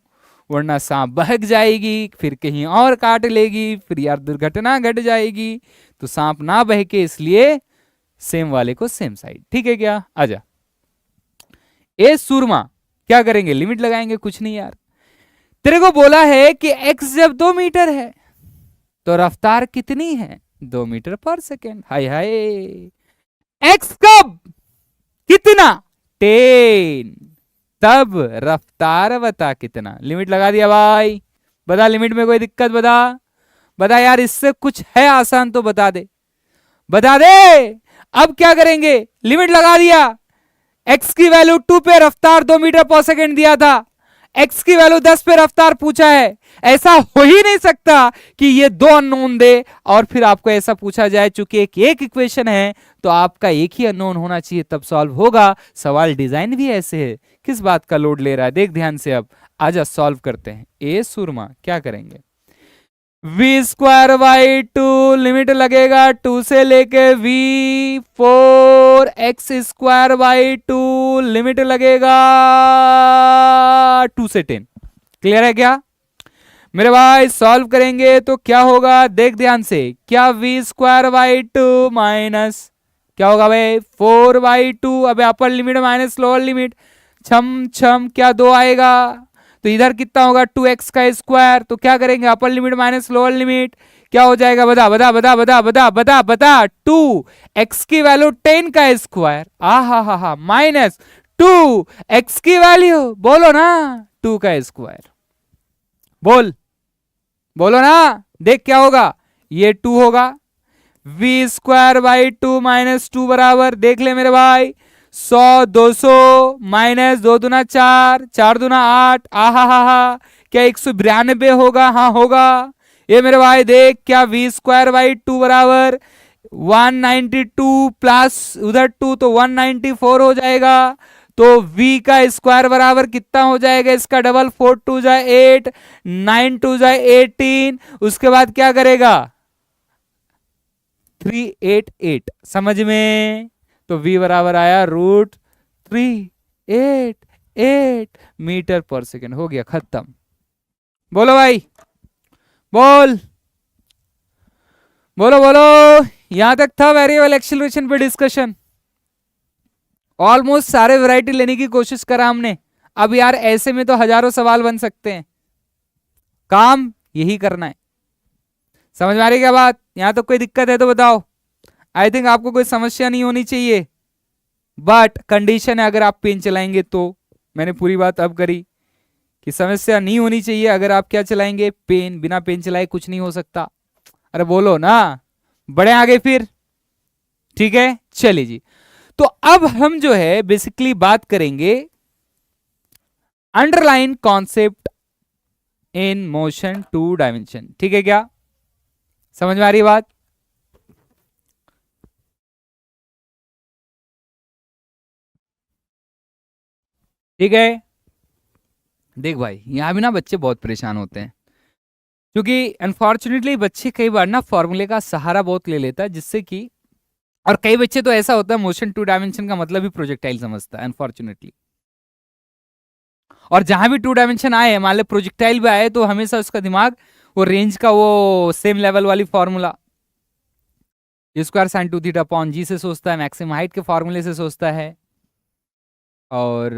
[SPEAKER 1] वरना सांप बहक जाएगी, फिर कहीं और काट लेगी, फिर यार दुर्घटना घट जाएगी। तो सांप ना बहके इसलिए सेम वाले को सेम साइड, ठीक है क्या? आजा ए सुरमा, क्या करेंगे? लिमिट लगाएंगे। कुछ नहीं यार, तेरे को बोला है कि x जब 2 मीटर है तो रफ्तार कितनी है? 2 मीटर पर सेकेंड। हाय हाय, x कब कितना? 10, तब रफ्तार बता कितना। लिमिट लगा दिया भाई, बता लिमिट में कोई दिक्कत? बता बता यार, इससे कुछ है आसान तो बता दे, बता दे। अब क्या करेंगे? लिमिट लगा दिया, x की वैल्यू 2 पे रफ्तार 2 मीटर पर सेकेंड दिया था, x की वैल्यू 10 पे रफ्तार पूछा है। ऐसा हो ही नहीं सकता कि ये दो अननोन दे और फिर आपको ऐसा पूछा जाए। चूंकि एक इक्वेशन है तो आपका एक ही अननोन होना चाहिए, तब सॉल्व होगा। सवाल डिजाइन भी ऐसे है, किस बात का लोड ले रहा है? देख ध्यान से, अब आजा सॉल्व करते हैं। ए सुरमा, क्या करेंगे? v²/2, लिमिट लगेगा 2 से लेके v 4x²/2, लिमिट लगेगा 2 से 10। क्लियर है क्या? मेरे भाई सॉल्व करेंगे तो क्या होगा, देख ध्यान से, क्या v square by two minus क्या होगा भाई 4/2, अबे upper limit minus lower limit, छम छम क्या 2 आएगा, तो इधर कितना होगा 2x का स्क्वायर, तो क्या करेंगे अपर लिमिट माइनस लोअर लिमिट, क्या हो जाएगा बता बता बता बता बता बता बता 2x की वैल्यू 10 का स्क्वायर, हा माइनस 2x की वैल्यू बोलो ना 2 का स्क्वायर, बोलो ना, देख क्या होगा, ये 2 होगा, वी स्क्वायर बाई 2 माइनस 2 बराबर, देख ले मेरे भाई 100 200 माइनस 2 दूना 4 4 दूना 8, हा क्या 192 होगा, हाँ होगा, ये मेरे भाई देख क्या वी स्क्वायर बाई 2 बराबर 192 प्लस उधर 2 तो 194 हो जाएगा, तो v का स्क्वायर बराबर कितना हो जाएगा, इसका डबल 4 2 जाए 8 9 2 जाए 18, उसके बाद क्या करेगा 388, समझ में, तो v बराबर आया √388 मीटर पर सेकेंड, हो गया खत्म। बोलो भाई, बोलो बोलो, यहां तक था वेरिएबल एक्सीलरेशन पे डिस्कशन, ऑलमोस्ट सारे वैरायटी लेने की कोशिश करा हमने। अब यार ऐसे में तो हजारों सवाल बन सकते हैं, काम यही करना है, समझ में आ रही क्या बात, यहां तो कोई दिक्कत है तो बताओ, आई थिंक आपको कोई समस्या नहीं होनी चाहिए, बट कंडीशन है अगर आप पेन चलाएंगे तो, मैंने पूरी बात अब करी कि समस्या नहीं होनी चाहिए अगर आप क्या चलाएंगे पेन, बिना पेन चलाए कुछ नहीं हो सकता, अरे बोलो ना, बढ़े आगे फिर, ठीक है चलिए जी। तो अब हम जो है बेसिकली बात करेंगे underline concept in motion 2 dimension, ठीक है क्या, समझ में आ रही बात, ठीक है। देख भाई यहां भी ना बच्चे बहुत परेशान होते हैं, क्योंकि अनफॉर्चुनेटली बच्चे कई बार ना फॉर्मूले का सहारा बहुत ले लेता है, जिससे कि, और कई बच्चे तो ऐसा होता है मोशन 2 डायमेंशन का मतलब ही प्रोजेक्टाइल समझता है अनफॉर्चुनेटली, और जहां भी 2 डायमेंशन आए मान लो प्रोजेक्टाइल भी आए तो हमेशा उसका दिमाग वो रेंज का वो सेम लेवल वाली formula square sine 2 theta upon g से सोचता है, मैक्सिमम हाइट के फॉर्मूले से सोचता है, और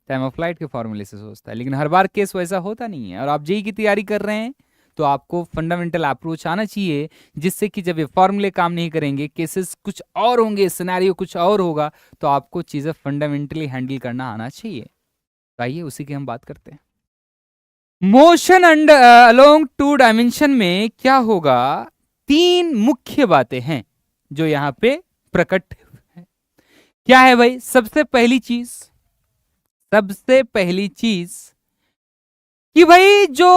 [SPEAKER 1] टाइम ऑफ फ्लाइट के फॉर्मूले से सोचता है, लेकिन हर बार केस वैसा होता नहीं है, और आप जेई की तैयारी कर रहे हैं तो आपको फंडामेंटल अप्रोच आना चाहिए, जिससे कि जब ये फॉर्मूले काम नहीं करेंगे, केसेस कुछ और होंगे, सिनेरियो कुछ और होगा, तो आपको चीजें फंडामेंटली हैंडल करना आना चाहिए। तो आइए उसी की हम बात करते हैं। मोशन अंडर अलोंग 2 डायमेंशन में क्या होगा, 3 मुख्य बातें हैं जो यहां पे प्रकट है। क्या है भाई, सबसे पहली चीज कि भाई जो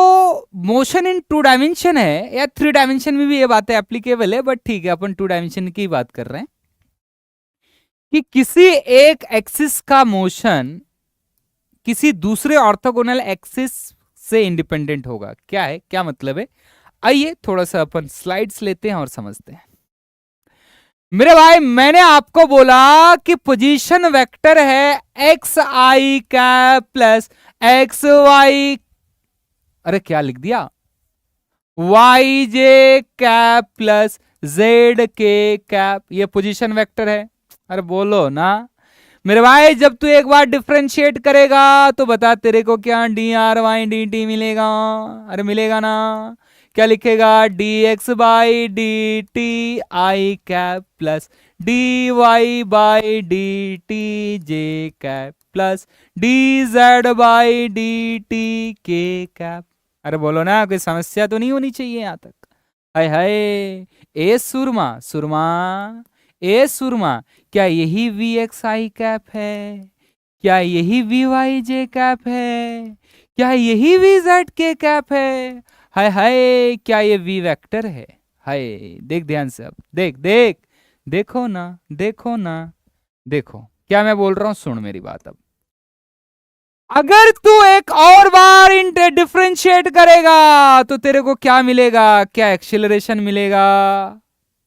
[SPEAKER 1] मोशन इन 2 डायमेंशन है, या 3 डायमेंशन में भी ये बातें एप्लीकेबल है, बट ठीक है अपन 2 डायमेंशन की बात कर रहे हैं, कि किसी एक एक्सिस का मोशन किसी दूसरे ऑर्थोगोनल एक्सिस से इंडिपेंडेंट होगा। क्या है, क्या मतलब है, आइए थोड़ा सा अपन स्लाइड्स लेते हैं और समझते हैं। मेरे भाई मैंने आपको बोला कि पोजीशन वेक्टर है x i cap plus x Y, अरे क्या लिख दिया, Y j cap plus Z के कैप, ये पोजीशन वेक्टर है, अरे बोलो ना मेरे भाई, जब तू एक बार डिफरेंशिएट करेगा तो बता तेरे को क्या d r y d t मिलेगा, अरे मिलेगा ना, क्या लिखेगा d x by d t i cap plus d y by d t j cap plus d z by d t k cap, अरे बोलो ना, कोई समस्या तो नहीं होनी चाहिए यहां तक। हाय हाय, ए सुरमा ए सुरमा, क्या यही वी एक्स आई कैप है, क्या यही वी वाई जे कैप है, क्या यही वी जेड के कैप है, हाय हाय क्या ये वी वेक्टर है, हाय देख ध्यान से, अब देखो ना देखो क्या मैं बोल रहा हूं, सुन मेरी बात। अब अगर तू एक और बार डिफरेंशिएट करेगा तो तेरे को क्या मिलेगा, क्या एक्सीलरेशन मिलेगा,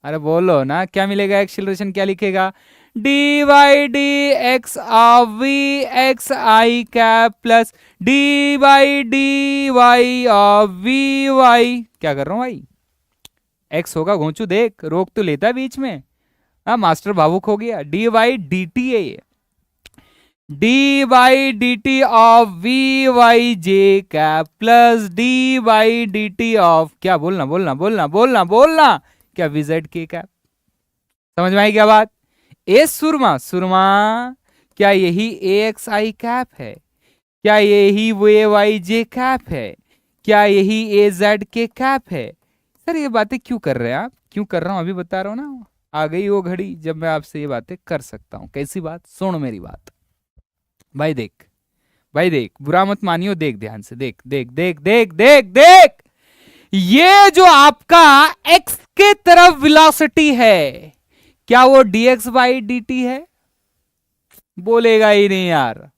[SPEAKER 1] अरे बोलो ना क्या मिलेगा एक्सीलरेशन, क्या लिखेगा d y d x of v x i cap plus d y of v y. क्या कर रहा हूं भाई, एक्स होगा घोंचू, देख रोक तो लेता है बीच में। हाँ मास्टर भावुक हो गया। डी वाई डी टी है ये, d y d t of v y j cap plus d y d t of, क्या बोलना बोलना बोलना बोलना बोलना, क्या वी जेड के कैप। समझ में आई क्या बात? ए सुरमा सुरमा, क्या यही ए एक्स आई कैप है? क्या यही वे वाई जे कैप है? क्या यही ए जेड के कैप है? सर ये बातें क्यों कर रहे हैं आप? क्यों कर रहा हूं अभी बता रहा हूं ना। आ गई वो घड़ी जब मैं आपसे ये बातें कर सकता हूं। कैसी बात? सुनो मेरी बात भाई, देख भाई देख, बुरा मत मानियो, देख ध्यान से, देख देख देख देख देख देख, ये जो आपका x के तरफ वेलोसिटी है, क्या वो dx बाई dt है? बोलेगा ही नहीं यार।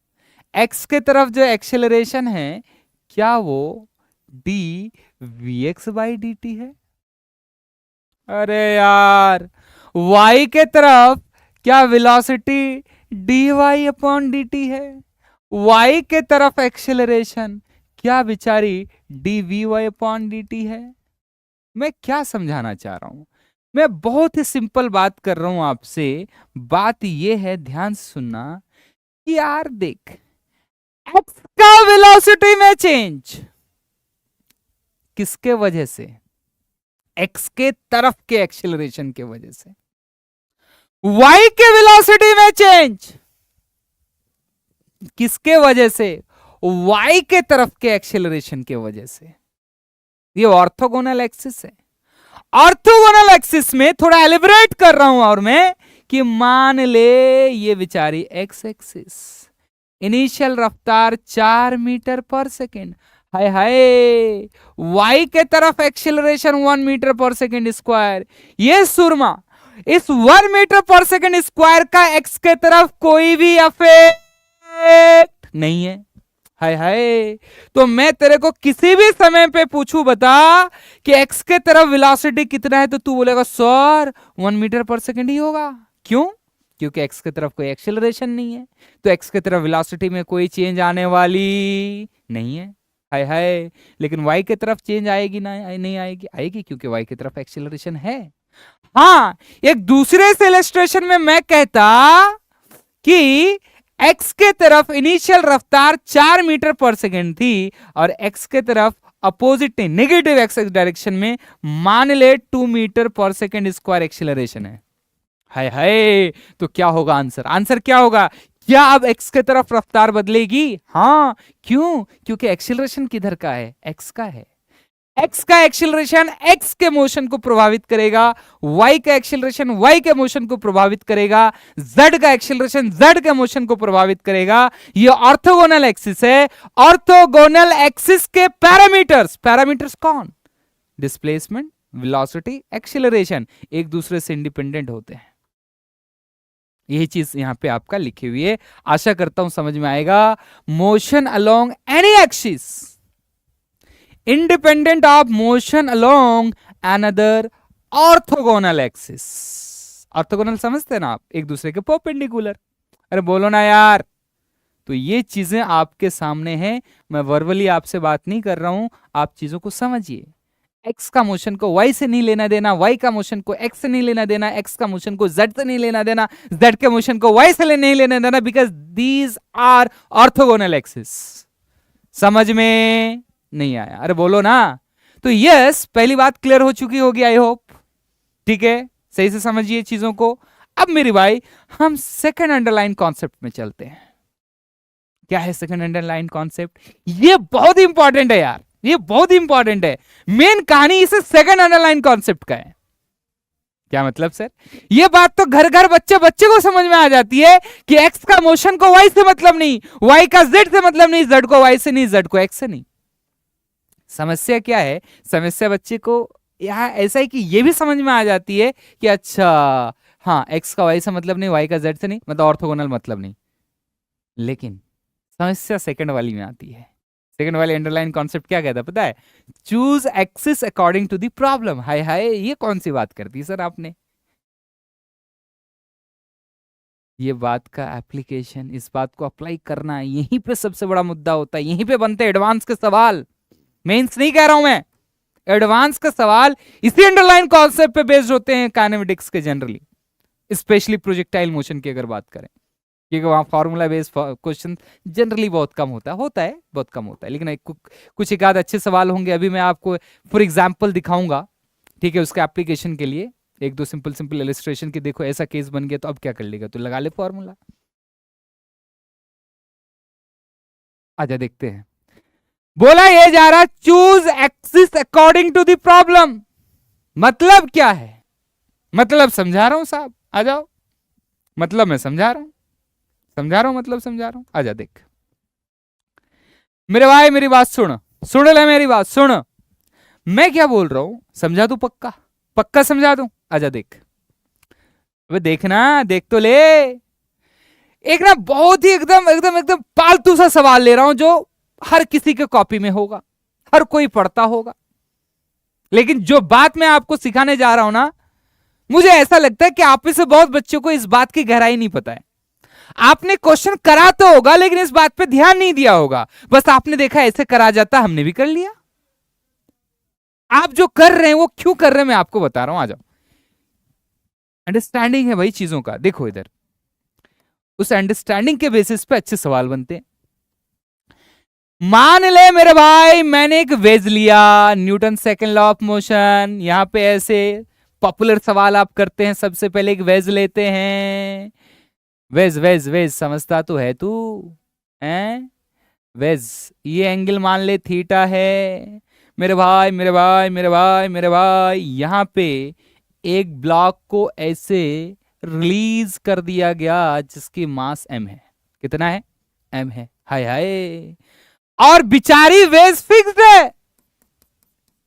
[SPEAKER 1] x के तरफ जो एक्सेलरेशन है, क्या वो d vx बाई dt है? अरे यार, y के तरफ क्या वेलोसिटी dy अपॉन dt है? y के तरफ एक्सेलरेशन क्या बेचारी dvy अपॉन dt है? मैं क्या समझाना चाह रहा हूं? मैं बहुत ही सिंपल बात कर रहा हूं आपसे। बात यह है, ध्यान से सुनना, कि यार देख, x का वेलोसिटी में चेंज किसके वजह से? x के तरफ के एक्सेलरेशन के वजह से। y के वेलोसिटी में चेंज किसके वजह से? y के तरफ के एक्सेलरेशन के वजह से। ये ऑर्थोगोनल एक्सिस है। ऑर्थोगोनल एक्सिस में थोड़ा एलिब्रेट कर रहा हूं और मैं, कि मान ले ये बेचारी एक्स एक्सिस, इनिशियल रफ्तार 4 मीटर पर सेकेंड, हाय हाय, y के तरफ acceleration 1 metre per second square. ये सुरमा, इस 1 मीटर पर सेकेंड स्क्वायर का x के तरफ कोई भी इफेक्ट नहीं है। हाय हाय, तो मैं तेरे को किसी भी समय पे पूछूं, बता कि x के तरफ वेलोसिटी कितना है, तो तू बोलेगा सर 1 मीटर पर सेकेंड ही होगा। क्यों? क्योंकि x के तरफ कोई एक्सेलरेशन नहीं है, तो x के तरफ वेलोसिटी में कोई चेंज आने वाली नहीं है। हाय हाय, लेकिन y के तरफ चेंज आएगी ना? नहीं आएगी, आएगी क्योंकि y की तरफ एक्सेलरेशन है। हाँ, एक दूसरे से इलस्ट्रेशन में मैं कहता कि x के तरफ इनिशियल रफ्तार 4 मीटर पर सेकेंड थी और x के तरफ अपोजिट नेगेटिव एक्स डायरेक्शन में मान ले 2 metre per second square acceleration है। हाय हाय, तो क्या होगा आंसर? आंसर क्या होगा? क्या अब x के तरफ रफ्तार बदलेगी? हाँ, क्यों? क्योंकि एक्सेलरेशन किधर का है? x का है। x का एक्सेलरेशन x के मोशन को प्रभावित करेगा, y का एक्सेलरेशन y के मोशन को प्रभावित करेगा, z का एक्सेलरेशन z के मोशन को प्रभावित करेगा। ये ऑर्थोगोनल एक्सिस है। ऑर्थोगोनल एक्सिस के पैरामीटर्स, पैरामीटर्स कौन? डिस्प्लेसमेंट, वेलोसिटी, एक्सेलरेशन, एक दूसरे से इंडिपेंडेंट होते हैं। यही चीज यहां पे आपका लिखी हुई है, आशा करता हूं समझ में आएगा। Motion along any axis independent of motion along another orthogonal axis। Orthogonal समझते हैं ना आप? एक दूसरे के परपेंडिकुलर। अरे बोलो ना यार। तो ये चीजें आपके सामने हैं, मैं वर्बली आपसे बात नहीं कर रहा हूं, आप चीजों को समझिए। x का मोशन को y से नहीं लेना देना, y का मोशन को x से नहीं लेना देना, x का मोशन को z से नहीं लेना देना, z के मोशन को y से नहीं लेना देना, because these are orthogonal axis. समझ में नहीं आया? अरे बोलो ना। तो यस, पहली बात क्लियर हो चुकी होगी आई होप। ठीक है, सही से समझिए चीजों को। अब मेरी भाई, हम सेकंड अंडरलाइन कॉन्सेप्ट में चलते हैं। क्या है सेकंड अंडरलाइन कॉन्सेप्ट? ये बहुत इंपॉर्टेंट है यार, ये बहुत इंपॉर्टेंट है। मेन कहानी इसे सेकंड अंडरलाइन कॉन्सेप्ट का है। क्या मतलब सर? ये बात तो घर घर बच्चे बच्चे को समझ में आ जाती है कि x का मोशन को y से मतलब नहीं, y का z से मतलब नहीं, z को y से नहीं, z को x से नहीं। समस्या क्या है? समस्या बच्चे को यहां ऐसा है कि ये भी समझ में आ जाती है कि अच्छा हाँ, x का y से मतलब नहीं, y का z से नहीं, मतलब ऑर्थोगोनल मतलब नहीं। लेकिन समस्या सेकंड वाली में आती है। सेकंड वाली अंडरलाइन कॉन्सेप्ट क्या कहता है पता है? Choose axis according to the problem. हाय हाय, ये कौन सी बात करती है सर आपने? ये बात का एप्लीकेशन, इस बात को अप्लाई करना, यहीं पे सबसे बड़ा मुद्दा होता है, यहीं पे बनते हैं एडवांस के सवाल। मेंस नहीं कह रहा हूं मैं, एडवांस का सवाल इसी अंडरलाइन कॉन्सेप्ट पे बेस्ड होते हैं काइनेमेटिक्स के जनरली, स्पेशली प्रोजेक्टाइल मोशन की अगर बात करें, क्योंकि वहां फॉर्मूला बेस्ड क्वेश्चन जनरली बहुत कम होता है बहुत कम होता है, लेकिन कुछ एक आध अच्छे सवाल होंगे। अभी मैं आपको फॉर एग्जांपल दिखाऊंगा, ठीक है, उसके एप्लीकेशन के लिए एक दो सिंपल सिंपल इलस्ट्रेशन की। देखो ऐसा केस बन गया तो अब क्या कर लेगा, तो लगा ले फॉर्मूला। आजा देखते हैं। बोला ये जा रहा choose axis according to the problem. मतलब क्या है, मतलब समझा रहा हूं साहब, आ जाओ। मतलब मैं समझा रहा हूं मतलब समझा रहा हूं। आजा देख मेरे भाई, मेरी बात सुन, सुन ले मेरी बात सुन। मैं क्या बोल रहा हूं समझा दूं, पक्का पक्का समझा दूं। आजा देख, अबे देखना, देख तो ले। एक ना बहुत ही एकदम एकदम एकदम पालतू सा सवाल ले रहा हूं जो हर किसी के कॉपी में होगा, हर कोई पढ़ता होगा, लेकिन जो बात मैं आपको सिखाने जा रहा हूं ना, मुझे ऐसा लगता है कि आप में से बहुत बच्चों को इस बात की गहराई नहीं पता है। आपने क्वेश्चन करा तो होगा, लेकिन इस बात पे ध्यान नहीं दिया होगा। बस आपने देखा ऐसे करा जाता, हमने भी कर लिया। आप जो कर रहे हैं वो क्यों कर रहे हैं मैं आपको बता रहा हूं, आ जाओ। अंडरस्टैंडिंग है भाई चीजों का। देखो इधर, उस अंडरस्टैंडिंग के बेसिस पे अच्छे सवाल बनते हैं। मान ले मेरे भाई, मैंने एक वेज लिया, Newton second law of motion. यहां पे ऐसे पॉपुलर सवाल आप करते हैं, सबसे पहले एक वेज लेते हैं। वेज वेज वेज समझता तो है तू, हैं? वेज, ये एंगल मान ले थीटा है मेरे भाई, मेरे भाई, मेरे भाई, मेरे भाई। यहां पे एक ब्लॉक को ऐसे रिलीज कर दिया गया जिसकी मास m है। कितना है? m है। हाय हाय। और बिचारी वेज फिक्स्ड है।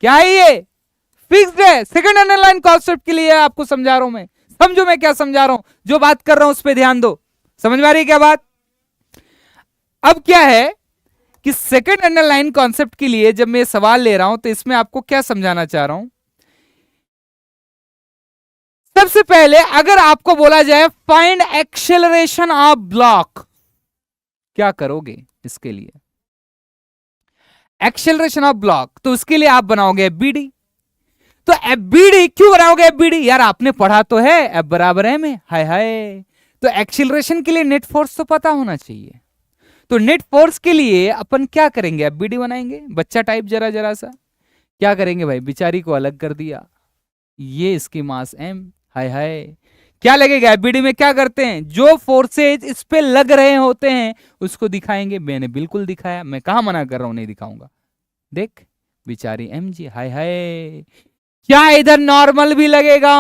[SPEAKER 1] क्या है ये? फिक्स्ड है। सेकंड अंडरलाइन कॉन्सेप्ट के लिए आपको समझा रहा हूं मैं। समझो मैं क्या समझा रहा हूं, जो बात कर रहा हूं उस पर ध्यान दो। समझ में आ रही है क्या बात? अब क्या है कि सेकंड अंडरलाइन कॉन्सेप्ट के लिए जब मैं सवाल ले रहा हूं तो इसमें आपको क्या समझाना चाह रहा हूं। सबसे पहले अगर आपको बोला जाए फाइंड एक्सेलरेशन ऑफ ब्लॉक, क्या करोगे इसके लिए? एक्सेलरेशन ऑफ ब्लॉक, तो उसके लिए आप बनाओगे एफबीडी। तो एफबीडी क्यों बनाओगे? एफबीडी यार आपने पढ़ा तो है, एफ बराबर है में। हाय हाय। तो एक्सेलरेशन के लिए नेट फोर्स तो पता होना चाहिए। तो नेट फोर्स के लिए अपन क्या करेंगे? एफबीडी बनाएंगे। बच्चा टाइप जरा जरा सा क्या करेंगे भाई, बिचारी को अलग कर दिया, ये इसकी मास m। हाय हाय। क्या लगेगा एफबीडी में? क्या करते हैं, जो फोर्सेज इस पे लग रहे होते हैं उसको दिखाएंगे। मैंने बिल्कुल दिखाया, मैं कहां मना कर रहा हूं नहीं दिखाऊंगा। देख बिचारी mg। हाय हाय। क्या इधर नॉर्मल भी लगेगा?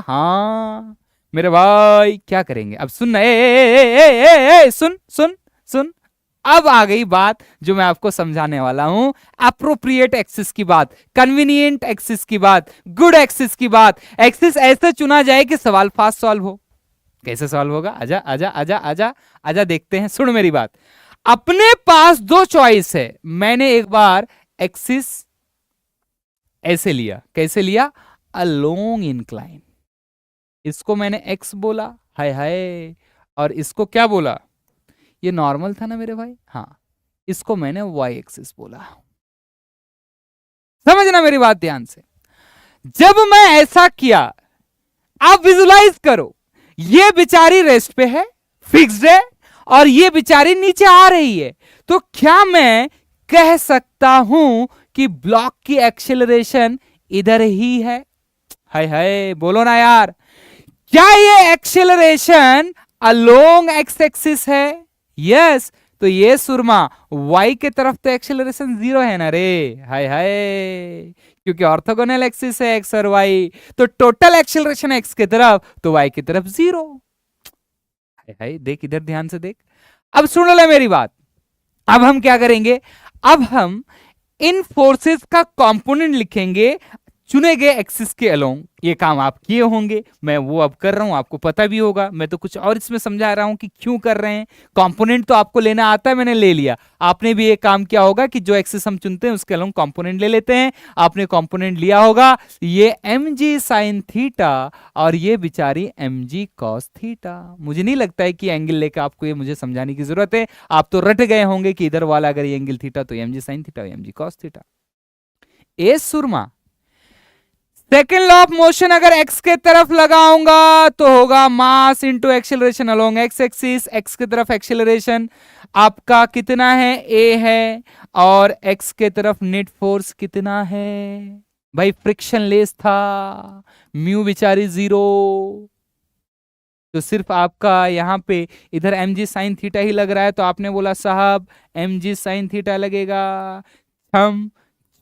[SPEAKER 1] हाँ मेरे भाई। क्या करेंगे अब? सुन ए, ए, ए, ए, ए, ए, सुन सुन सुन। अब आ गई बात जो मैं आपको समझाने वाला हूं। अप्रोप्रिएट एक्सिस की बात, कन्वीनियंट एक्सिस की बात, गुड एक्सिस की बात। एक्सिस ऐसे चुना जाए कि सवाल फास्ट सॉल्व हो। कैसे सॉल्व होगा? आजा आजा आजा आजा आजा देखते हैं। सुन मेरी बात, अपने पास दो चॉइस है। मैंने एक बार एक्सिस ऐसे लिया। कैसे लिया? A long incline. इसको मैंने एक्स बोला, हाय हाय, और इसको क्या बोला? ये नॉर्मल था ना मेरे भाई, हाँ, इसको मैंने वाई एक्सिस बोला। समझना मेरी बात ध्यान से। जब मैं ऐसा किया, आप विजुलाइज करो, ये बेचारी रेस्ट पे है, फिक्स्ड है, और ये बेचारी नीचे आ रही है। तो क्या मैं कह सकता हूं कि ब्लॉक की एक्सेलरेशन इधर ही है? हाय हाय, बोलो ना यार। क्या ये एक्सेलरेशन अलोंग एक्स एक्सिस है? यस। तो ये सुरमा y के तरफ तो एक्सेलरेशन 0 है ना रे। हाय हाय। क्योंकि ऑर्थोगोनल एक्सिस है x और y, तो टोटल एक्सेलरेशन x के तरफ तो y की तरफ 0। हाय हाय। देख इधर ध्यान से देख। अब सुन ले मेरी बात। अब हम क्या करेंगे? अब हम इन फोर्सेस का कंपोनेंट लिखेंगे, चुने गए एक्सिस के अलोंग ये काम आप किए होंगे, मैं वो अब कर रहा हूं, आपको पता भी होगा। मैं तो कुछ और इसमें समझा रहा हूं कि क्यों कर रहे हैं। कंपोनेंट तो आपको लेना आता है, मैंने ले लिया। आपने भी ये काम किया होगा कि जो एक्सिस हम चुनते हैं उसके अलोंग कंपोनेंट ले लेते हैं। आपने कंपोनेंट लिया होगा, ये एम जी साइन थीटा और ये बिचारी एम जी कॉस थीटा। मुझे नहीं लगता है कि एंगल लेकर आपको ये मुझे समझाने की जरूरत है, आप तो रट गए होंगे कि इधर वाला अगर ये एंगल थीटा तो m g sine theta, m g cos theta. ए सुरमा, सेकेंड लॉ ऑफ मोशन अगर एक्स के तरफ लगाऊंगा तो होगा mass into acceleration along x axis. X की तरफ एक्सेलरेशन आपका कितना है, ए है, और एक्स के तरफ नेट फोर्स कितना है भाई, फ्रिक्शन लेस था, म्यू बिचारी 0। तो सिर्फ आपका यहां पे इधर एम जी साइन थीटा ही लग रहा है, तो आपने बोला साहब एम जी साइन थीटा लगेगा। छम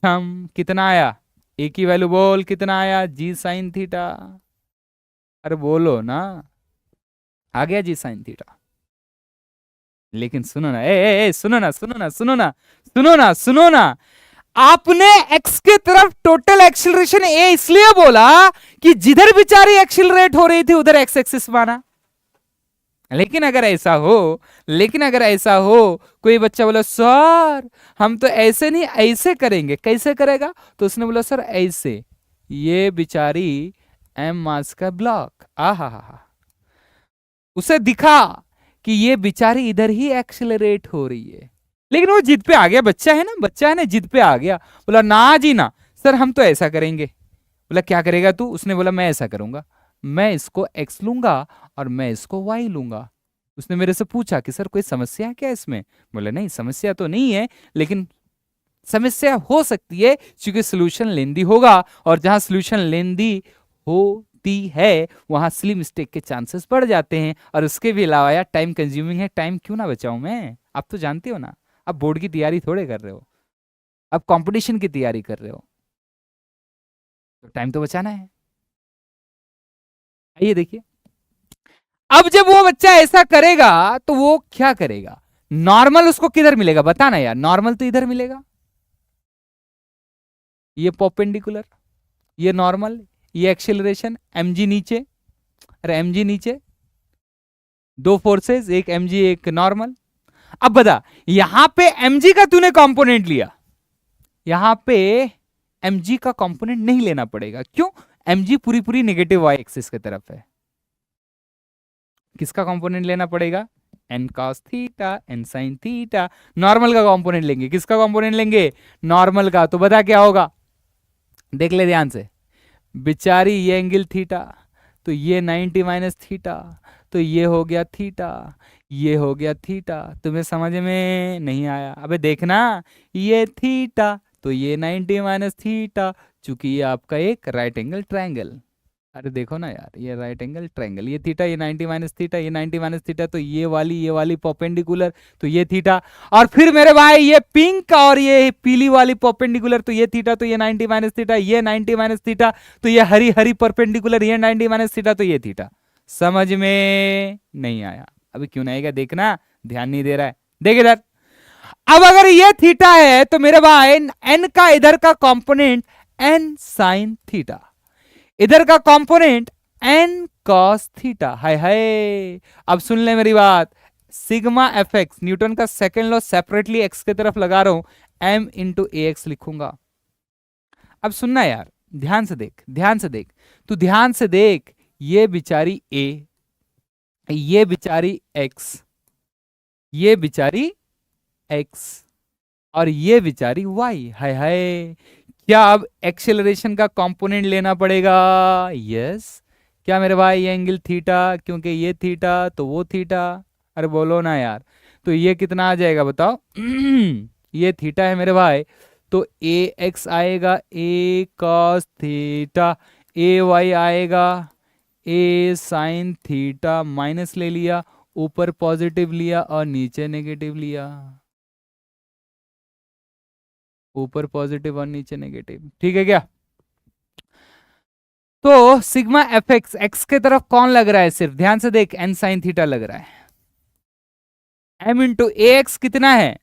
[SPEAKER 1] छम कितना आया, एक ही वैल्यू बोल, कितना आया, जी साइन थीटा। अरे बोलो ना, आ गया जी साइन थीटा। लेकिन सुनो ना, ए सुनो ना, सुनो ना, सुनो ना, सुनो ना, सुनो ना, आपने एक्स के तरफ टोटल एक्सीलरेशन ए इसलिए बोला कि जिधर बेचारी एक्सीलरेट हो रही थी उधर एक्स एक्सिस माना। लेकिन अगर ऐसा हो, लेकिन अगर ऐसा हो, कोई बच्चा बोला सर हम तो ऐसे नहीं ऐसे करेंगे, कैसे करेगा, तो उसने बोला सर ऐसे, ये बिचारी एम मास का ब्लॉक, आहा, उसे दिखा कि ये बिचारी इधर ही एक्सेलरेट हो रही है, लेकिन वो जिद पे आ गया, बच्चा है ना, बच्चा है ना, जिद पे आ गया, बोला ना जी ना सर हम तो ऐसा करेंगे। बोला क्या करेगा तू, उसने बोला मैं ऐसा करूंगा, मैं इसको x लूंगा और मैं इसको y लूंगा। उसने मेरे से पूछा कि सर कोई समस्या है क्या इसमें, बोला नहीं समस्या तो नहीं है, लेकिन समस्या हो सकती है क्योंकि सोल्यूशन लेंदी होगा, और जहां सोल्यूशन लेंदी होती है वहां सिली मिस्टेक के चांसेस बढ़ जाते हैं, और उसके भी अलावा यार टाइम कंज्यूमिंग है, टाइम क्यों ना बचाऊं मैं, आप तो जानते हो ना, आप बोर्ड की तैयारी थोड़े कर रहे हो, आप कंपटीशन की तैयारी कर रहे हो, तो टाइम तो बचाना है। आइए देखिए, अब जब वो बच्चा ऐसा करेगा तो वो क्या करेगा, नॉर्मल उसको किधर मिलेगा बताना यार, नॉर्मल तो इधर मिलेगा, ये परपेंडिकुलर, ये नॉर्मल, ये एक्सेलरेशन, mg नीचे, अरे mg नीचे, दो फोर्सेस, एक mg एक नॉर्मल। अब बता, यहां पे mg का तूने कंपोनेंट लिया, यहां पे mg का कंपोनेंट नहीं लेना पड़ेगा, क्यों, mg पूरी पूरी नेगेटिव वाई एक्सिस की तरफ है, किसका कंपोनेंट लेना पड़ेगा, n cos theta, n sine theta, normal का कंपोनेंट लेंगे, किसका कंपोनेंट लेंगे, नॉर्मल का। तो बता क्या होगा, देख ले ध्यान से, बिचारी ये एंगल थीटा, तो ये 90 माइनस थीटा, तो ये हो गया थीटा, ये हो गया थीटा। तुम्हें समझ में नहीं आया, अबे देखना, ये थीटा तो ये 90 माइनस थीटा, चूंकि ये आपका एक राइट एंगल ट्रायंगल, अरे देखो ना यार, ये राइट एंगल ट्रायंगल, ये थीटा, ये 90 माइनस थीटा, ये 90 माइनस थीटा, तो ये वाली परपेंडिकुलर, तो ये थीटा, और फिर मेरे भाई ये पिंक और ये पीली वाली परपेंडिकुलर, तो ये थीटा, तो ये 90 माइनस थीटा, ये 90 माइनस थीटा, तो ये हरी हरी परपेंडिकुलर, ये 90 माइनस थीटा, तो ये थीटा। समझ में नहीं आया, अभी क्यों नहीं आएगा, देखना, ध्यान नहीं दे रहा है, देख इधर। अब अगर ये थीटा है तो मेरे भाई एन का इधर का कंपोनेंट एन साइन थीटा, इधर का कंपोनेंट एन कॉस थीटा, हाय हाय। अब सुन ले मेरी बात, सिग्मा एफ एक्स, न्यूटन का सेकेंड लॉ सेपरेटली एक्स की तरफ लगा रहा हूं, एम इंटू ए एक्स लिखूंगा। अब सुनना यार, ध्यान से देख, ध्यान से देख, तू ध्यान से देख, ये बिचारी ए, ये बिचारी एक्स, ये बिचारी एक्स, और ये बिचारी वाई, हाय हाय। क्या अब एक्सेलरेशन का कंपोनेंट लेना पड़ेगा, यस। क्या मेरे भाई, ये एंगल थीटा, क्योंकि ये थीटा तो वो थीटा, अरे बोलो ना यार, तो ये कितना आ जाएगा बताओ ये थीटा है मेरे भाई, तो ए एक्स आएगा ए कॉस थीटा, ए वाई आएगा ए साइन थीटा, माइनस ले लिया, ऊपर पॉजिटिव लिया और नीचे नेगेटिव लिया, ऊपर पॉजिटिव और नीचे नेगेटिव, ठीक है क्या। तो सिग्मा एफ एक्स, एक्स के तरफ कौन लग रहा है, सिर्फ ध्यान से देख, एन साइन थीटा लग रहा है, एम इंटू ए एक्स कितना है,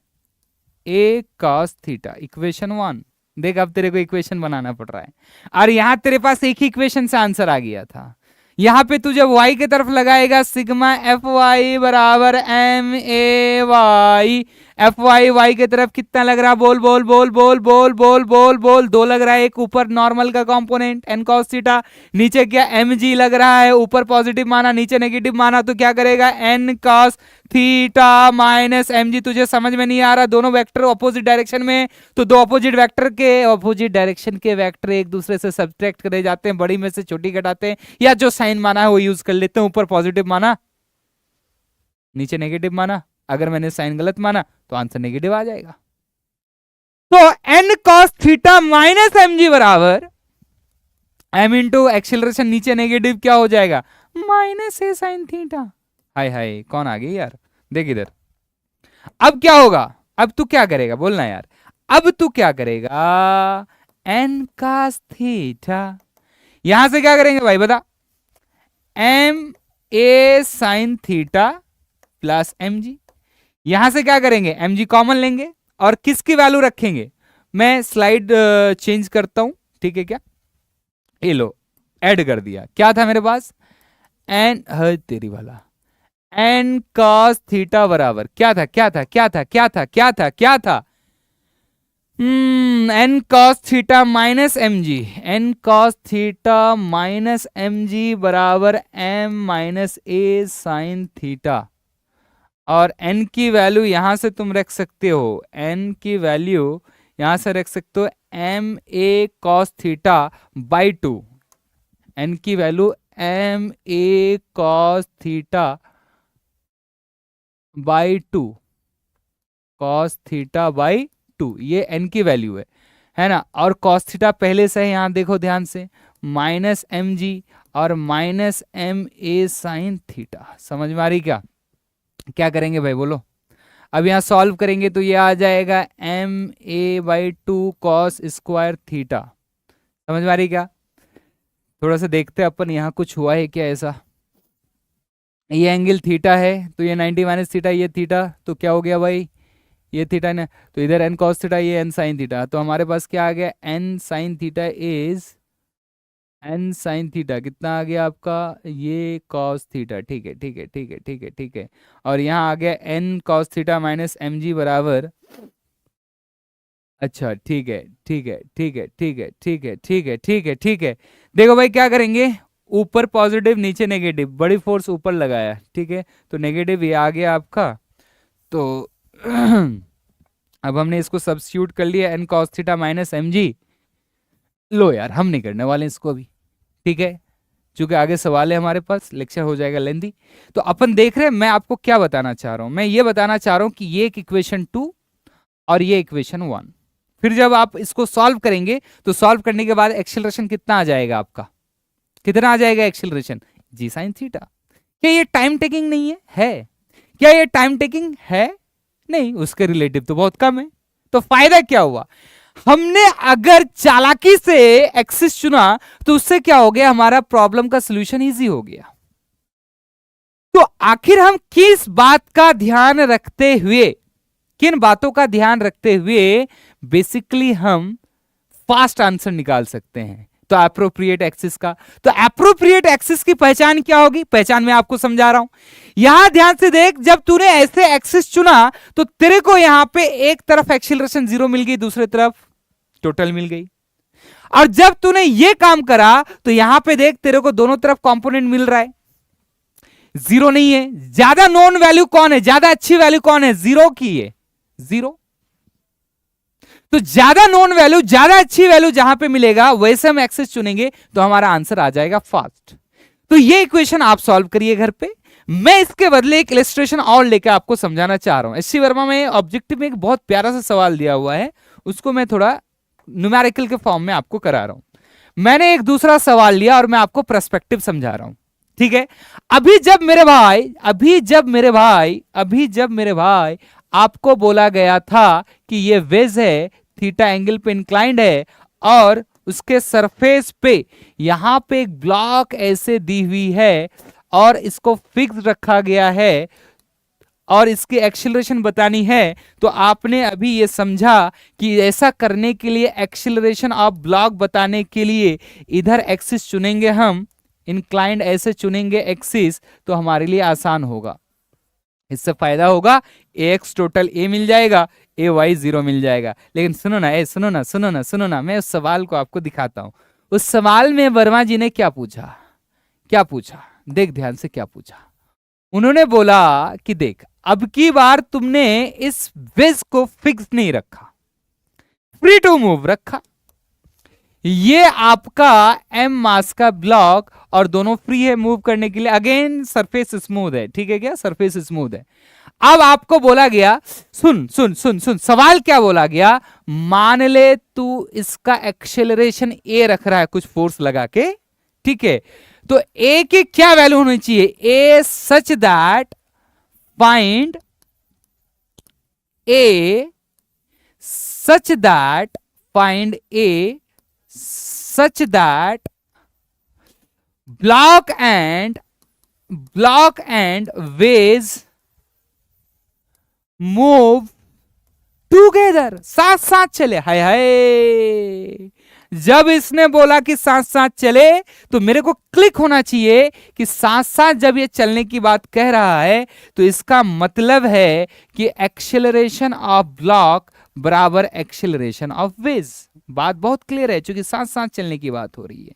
[SPEAKER 1] ए कॉस थीटा, इक्वेशन 1, देख अब तेरे को इक्वेशन बनाना पड़ रहा है, और यहां तेरे पास एक ही इक्वेशन से आंसर आ गया था। यहां पे तू जब y की तरफ लगाएगा सिग्मा एफ वाई बराबर m a y, f y y की तरफ कितना लग रहा, बोल बोल बोल बोल बोल बोल बोल बोल, 2 लग रहा है, एक ऊपर नॉर्मल का कंपोनेंट एन कॉस थीटा, नीचे क्या एम जी लग रहा है, ऊपर पॉजिटिव माना नीचे नेगेटिव माना, तो क्या करेगा n cos theta minus m g. तुझे समझ में नहीं आ रहा, दोनों वेक्टर अपोजिट डायरेक्शन में, तो दो अपोजिट वेक्टर के अपोजिट डायरेक्शन के वेक्टर एक दूसरे से सब्ट्रैक्ट करे जाते हैं, बड़ी में से छोटी घटाते हैं, या जो साइन माना है वो यूज कर लेते हैं, ऊपर पॉजिटिव माना नीचे नेगेटिव माना, अगर मैंने साइन गलत माना तो आंसर नेगेटिव आ जाएगा। तो n cos theta minus m g बराबर एम इंटू एक्सेलरेशन नीचे नेगेटिव क्या हो जाएगा, माइनस ए साइन थीटा। हाय हाय कौन आ गई यार, देख इधर। अब क्या होगा, अब तू क्या करेगा बोलना यार, अब तू क्या करेगा, एन कॉस थीटा, यहां से क्या करेंगे भाई बता, m a sine theta plus m g, यहां से क्या करेंगे एम जी कॉमन लेंगे, और किसकी वैल्यू रखेंगे, मैं स्लाइड चेंज करता हूं, ठीक है क्या, ये लो ऐड कर दिया, क्या था मेरे पास एन तेरी वाला एन कॉस थीटा बराबर क्या था क्या था क्या था क्या था क्या था क्या था, n cos theta minus m g, n cos theta minus m g बराबर m minus a sine theta, और n की वैल्यू यहां से तुम रख सकते हो, n की वैल्यू यहां से रख सकते हो m a cos theta by 2, n की value m a cos theta by 2, cos theta by 2, ये n की वैल्यू है ना, और कॉस थीटा पहले से है, यहां देखो ध्यान से, माइनस एम जी और minus m a sine theta, समझ में आ रही क्या करेंगे भाई बोलो, अब यहां सॉल्व करेंगे तो ये आ जाएगा m a by 2 cos square theta, समझ में आ रही क्या, थोड़ा सा देखते हैं अपन यहां कुछ हुआ है क्या ऐसा, ये एंगल थीटा है तो ये 90 माइनस थीटा, ये थीटा तो क्या हो गया भाई, ये थीटा ना, तो इधर एन कॉस थीटा, ये एन साइन थीटा, तो हमारे पास क्या आ गया n sine theta is n sine theta कितना आ गया आपका, ये कॉस थीटा, ठीक है ठीक है ठीक है ठीक है ठीक है, और यहाँ आ गया n cos theta minus m g बराबर, अच्छा ठीक है ठीक है ठीक है ठीक है ठीक है ठीक है ठीक है ठीक है, देखो भाई क्या करेंगे, ऊपर पॉजिटिव नीचे नेगेटिव, बड़ी फोर्स ऊपर लगाया, ठीक है, तो नेगेटिव ये आ गया आपका, तो अब हमने इसको सब्स्टिट्यूट कर लिया N cos theta minus m g, लो यार हम नहीं करने वाले इसको अभी, ठीक है, चूंकि आगे सवाल है हमारे पास, लेक्चर हो जाएगा लेंदी, तो अपन देख रहे हैं, मैं आपको क्या बताना चाह रहा हूं, मैं ये बताना चाह रहा हूं कि ये एक इक्वेशन 2 और ये इक्वेशन 1, फिर जब आप इसको सॉल्व करेंगे तो सॉल्व करने के बाद एक्सेलरेशन कितना आ जाएगा आपका, कितना आ जाएगा एक्सेलरेशन, जी साइन थीटा। क्या ये टाइम टेकिंग नहीं है क्या ये टाइम टेकिंग है, नहीं, उसके रिलेटिव तो बहुत कम है, तो फायदा क्या हुआ, हमने अगर चालाकी से एक्सिस चुना तो उससे क्या हो गया, हमारा प्रॉब्लम का सॉल्यूशन इजी हो गया। तो आखिर हम किस बात का ध्यान रखते हुए, किन बातों का ध्यान रखते हुए बेसिकली हम फास्ट आंसर निकाल सकते हैं, तो एप्रोप्रिएट एक्सिस का, तो एप्रोप्रिएट एक्सिस की पहचान क्या होगी, पहचान मैं आपको समझा रहा हूं, यहां ध्यान से देख, जब तूने ऐसे एक्सिस चुना तो तेरे को यहां पे एक तरफ एक्सीलरेशन 0 मिल गई, दूसरी तरफ टोटल मिल गई, और जब तूने ये काम करा तो यहां पे देख तेरे को दोनों तरफ कंपोनेंट मिल रहा है, 0 नहीं है, ज्यादा नॉन वैल्यू कौन है, ज्यादा अच्छी वैल्यू कौन है, 0 की है, 0, तो ज्यादा नॉन वैल्यू ज्यादा अच्छी वैल्यू जहां पे मिलेगा वैसे हम एक्सेस चुनेंगे तो हमारा आंसर आ जाएगा फास्ट। तो ये इक्वेशन आप सॉल्व करिए घर पे, मैं इसके बदले एक इलस्ट्रेशन और लेकर आपको समझाना चाह रहा हूं। एससी वर्मा में ऑब्जेक्टिव में एक बहुत प्यारा सा सवाल दिया हुआ है, उसको मैं थोड़ा न्यूमेरिकल के फॉर्म में आपको करा रहा हूं। मैंने एक दूसरा सवाल लिया और मैं आपको पर्सपेक्टिव समझा रहा हूं, ठीक है। अभी जब मेरे भाई आपको बोला गया था कि ये वेज है, थीटा एंगल पे इंक्लाइंड है, और उसके सरफेस पे यहां पे एक ब्लॉक ऐसे दी हुई है और इसको फिक्स रखा गया है, और इसकी एक्सेलरेशन बतानी है, तो आपने अभी ये समझा कि ऐसा करने के लिए एक्सेलरेशन ऑफ ब्लॉक बताने के लिए इधर एक्सिस चुनेंगे हम, इंक्लाइंड ऐसे चुनेंगे एक्सिस, तो हमारे लिए आसान होगा। इससे फायदा होगा, ए एक्स टोटल ए मिल जाएगा, ए वाई 0 मिल जाएगा। लेकिन सुनो ना, सुनो ना, मैं उस सवाल को आपको दिखाता हूं। उस सवाल में वर्मा जी ने क्या पूछा, देख ध्यान से क्या पूछा। उन्होंने बोला कि देख, अब की बार तुमने इस वेज को फिक्स नहीं रखा, फ्री टू मूव रखा। ये आपका एम मास का ब्लॉक और दोनों फ्री है मूव करने के लिए। अगेन सरफेस स्मूथ है, ठीक है क्या, सरफेस स्मूथ है। अब आपको बोला गया, सुन सुन सुन सुन, सवाल क्या बोला गया, मान ले तू इसका एक्सेलरेशन ए रख रहा है कुछ फोर्स लगा के, ठीक है, तो ए की क्या वैल्यू होनी चाहिए, a such that find a such that find a such that block and waves move together, साथ साथ चले। हाय हाय, जब इसने बोला कि साथ साथ चले तो मेरे को क्लिक होना चाहिए कि साथ साथ जब ये चलने की बात कह रहा है तो इसका मतलब है कि एक्सेलरेशन ऑफ ब्लॉक बराबर एक्सेलरेशन ऑफ वेज। बात बहुत क्लियर है, क्योंकि साथ साथ चलने की बात हो रही है।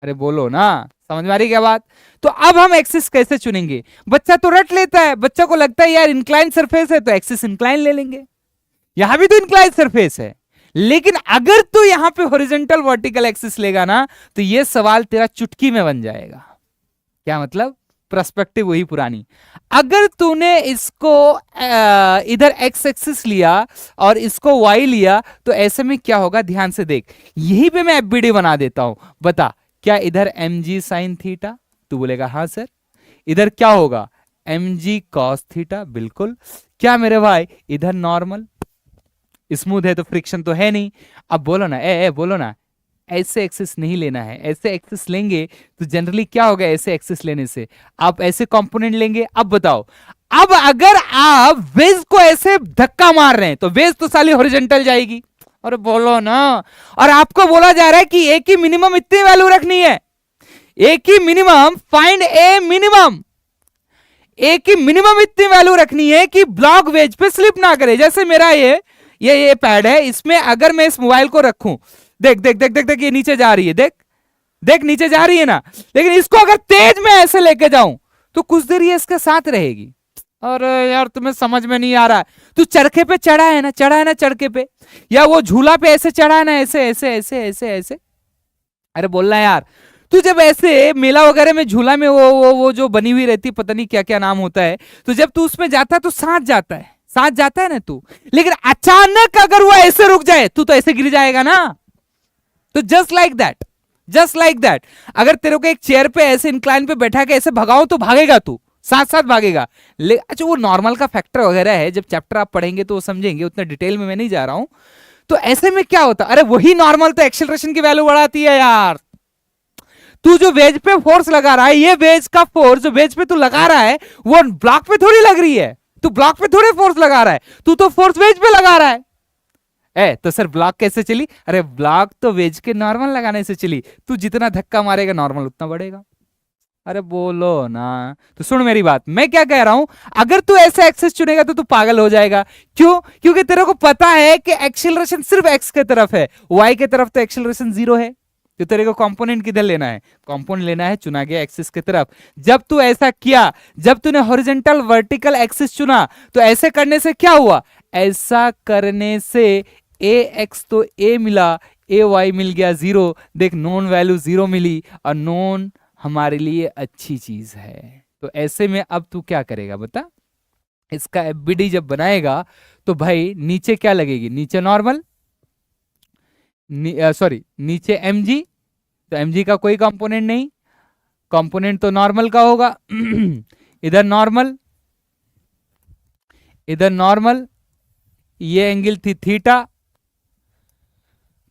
[SPEAKER 1] अरे बोलो ना, समझ में आ रही क्या बात। तो अब हम एक्सिस कैसे चुनेंगे, बच्चा तो रट लेता है, बच्चा को लगता है यार इंक्लाइन सरफेस है तो एक्सिस इंक्लाइन ले लेंगे, यहां भी तो इंक्लाइन सरफेस है। लेकिन अगर तू यहां पे हॉरिजॉन्टल वर्टिकल एक्सिस लेगा ना, तो ये सवाल तेरा चुटकी में बन जाएगा। क्या मतलब, पर्सपेक्टिव वही पुरानी। अगर तूने इसको इधर एक्स एक्सिस लिया और इसको वाई लिया, तो ऐसे में क्या होगा, ध्यान से देख, यहीं पे मैं एफबीडी बना देता हूं। बता, क्या इधर एम जी साइन थीटा, तू बोलेगा हाँ सर। इधर क्या होगा, एम जी कॉस थीटा, बिल्कुल। क्या मेरे भाई, इधर नॉर्मल स्मूथ है तो फ्रिक्शन तो है नहीं। अब बोलो ना, बोलो ना, ऐसे एक्सिस नहीं लेना है, ऐसे एक्सिस लेंगे तो जनरली क्या होगा, ऐसे एक्सिस लेने से आप ऐसे कंपोनेंट लेंगे। अब बताओ, अब अगर आप वेज को ऐसे धक्का मार रहे हैं तो वेज तो साली हॉरिजॉन्टल जाएगी। और बोलो ना, और आपको बोला जा रहा है कि ए की मिनिमम इतनी वैल्यू रखनी है, ए की मिनिमम, फाइंड ए मिनिमम, ए की मिनिमम इतनी वैल्यू रखनी है कि ब्लॉक वेज पे स्लिप ना करे। जैसे मेरा ये पैड है, इसमें अगर मैं इस मोबाइल को रखूं, देख देख देख देख देख, ये नीचे जा रही है, देख देख नीचे जा रही है ना, लेकिन इसको अगर तेज में ऐसे लेके जाऊं तो कुछ देर ये इसके साथ रहेगी। और यार तुम्हें समझ में नहीं आ रहा है, तू चरखे पे चढ़ा है ना चरखे पे, या वो झूला पे ऐसे चढ़ा है ना, ऐसे ऐसे ऐसे ऐसे ऐसे। अरे बोलना यार, तू जब ऐसे मेला वगैरह में झूला में वो जो बनी हुई रहती, पता नहीं क्या क्या नाम होता है, तो जब तू उसमें जाता है तो साथ जाता है ना तू, लेकिन अचानक अगर वो ऐसे रुक जाए तू तो ऐसे गिर जाएगा ना। तो जस्ट लाइक दैट, अगर तेरे को एक चेयर पे ऐसे इंक्लाइन पे बैठा के ऐसे भगाओ तो भागेगा तू, साथ साथ भागेगा। अच्छा, वो नॉर्मल का फैक्टर वगैरह है, जब चैप्टर आप पढ़ेंगे तो समझेंगे, उतना डिटेल में मैं नहीं जा रहा हूं। तो ऐसे में क्या होता, अरे वही नॉर्मल तो एक्सेलरेशन की वैल्यू बढ़ाती है यार। तू जो वेज पे फोर्स लगा रहा है, ये वेज का फोर्स जो वेज पे तू लगा रहा है वो ब्लॉक पे थोड़ी लग रही है, तू ब्लॉक पे थोड़े फोर्स लगा रहा है, तू तो फोर्स वेज पे लगा रहा है। तो सर ब्लॉक कैसे चली, अरे ब्लॉक तो वेज के नॉर्मल लगाने से चली, तू जितना धक्का मारेगा नॉर्मल उतना बढ़ेगा। अरे बोलो ना, तो सुन मेरी बात, मैं क्या कह रहा हूं, अगर तू ऐसा एक्सेस चुनेगा तो तू पागल हो जाएगा। क्यों, क्योंकि तेरे को पता है कि एक्सेलरेशन सिर्फ एक्स के तरफ है, वाई के तरफ तो एक्सेलरेशन 0 है। तो तेरे को कंपोनेंट किधर लेना है, कंपोनेंट लेना है चुना गया एक्सिस की तरफ। जब तू ऐसा किया, जब तूने हॉरिजॉन्टल वर्टिकल एक्सिस चुना, तो ऐसे करने से क्या हुआ, ऐसा करने से ए एक्स तो ए मिला, ए वाई मिल गया 0। देख, नॉन वैल्यू 0 मिली, और नॉन हमारे लिए अच्छी चीज है। तो ऐसे में अब तू क्या करेगा बता, इसका एफबीडी जब बनाएगा तो भाई नीचे क्या लगेगी, नीचे नॉर्मल, सॉरी नीचे mg, तो mg का कोई कंपोनेंट नहीं, कंपोनेंट तो नॉर्मल का होगा। इधर नॉर्मल, ये एंगल थी थीटा,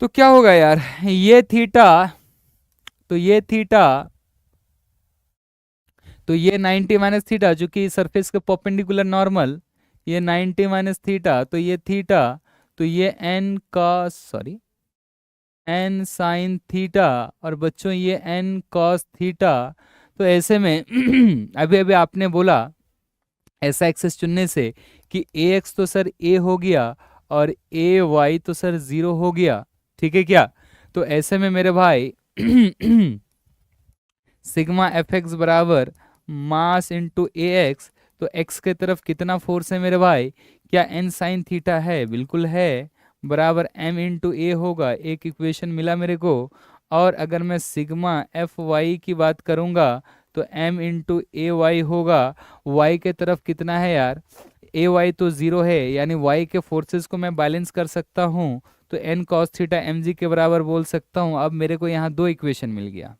[SPEAKER 1] तो क्या होगा यार, ये थीटा, तो ये थीटा, तो ये 90 माइनस थीटा जो कि सरफेस के परपेंडिकुलर नॉर्मल, ये 90 माइनस थीटा, तो ये थीटा, तो ये एन साइन थीटा, और बच्चों ये एन कॉस थीटा। तो ऐसे में अभी अभी आपने बोला ऐसा एक्सेस चुनने से कि ए एक्स तो सर ए हो गया और ए वाई तो सर 0 हो गया, ठीक है क्या? तो ऐसे में मेरे भाई सिग्मा एफ एक्स बराबर मास इंटू ए एक्स, तो एक्स के तरफ कितना फोर्स है मेरे भाई? क्या एन साइन थीटा है? बिल्कुल है, बराबर एम इंटू ए होगा। एक इक्वेशन मिला मेरे को। और अगर मैं सिग्मा एफ वाई की बात करूंगा तो एम इंटू ए वाई होगा। वाई के तरफ कितना है यार? ए वाई तो 0 है, यानी वाई के फोर्सेस को मैं बैलेंस कर सकता हूँ, तो n cos theta m g के बराबर बोल सकता हूँ। अब मेरे को यहाँ दो इक्वेशन मिल गया।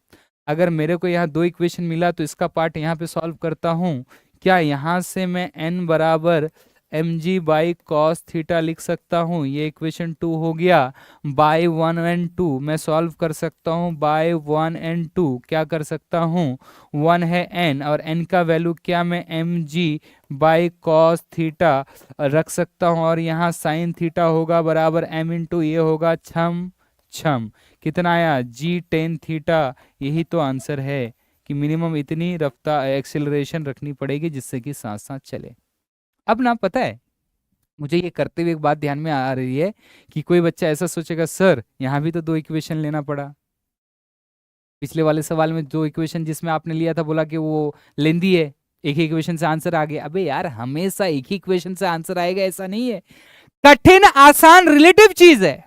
[SPEAKER 1] अगर मेरे को यहाँ दो इक्वेशन मिला तो इसका पार्ट यहाँ पे सॉल्व करता हूँ। क्या यहाँ से मैं n बराबर m g by cos theta लिख सकता हूँ? ये इक्वेशन 2 हो गया। बाय 1 एंड 2 मैं सॉल्व कर सकता हूँ। बाय 1 एंड 2 क्या कर सकता हूँ? 1 है n, और n का वैल्यू क्या मैं m g by cos theta रख सकता हूँ, और यहाँ साइन थीटा होगा बराबर m इंटू ये होगा छम छम। कितना आया? जी टेन थीटा। यही तो आंसर है कि मिनिमम इतनी रफ्तार एक्सेलरेशन रखनी पड़ेगी जिससे कि साथ साथ चले। अब ना पता है मुझे ये करते हुए एक बात ध्यान में आ रही है कि कोई बच्चा ऐसा सोचेगा सर यहाँ भी तो दो इक्वेशन लेना पड़ा। पिछले वाले सवाल में दो इक्वेशन जिसमें आपने लिया था बोला कि वो लेंदी है, एक ही इक्वेशन से आंसर आ गया। अबे यार हमेशा एक ही इक्वेशन से आंसर आएगा ऐसा नहीं है। कठिन आसान रिलेटिव चीज है।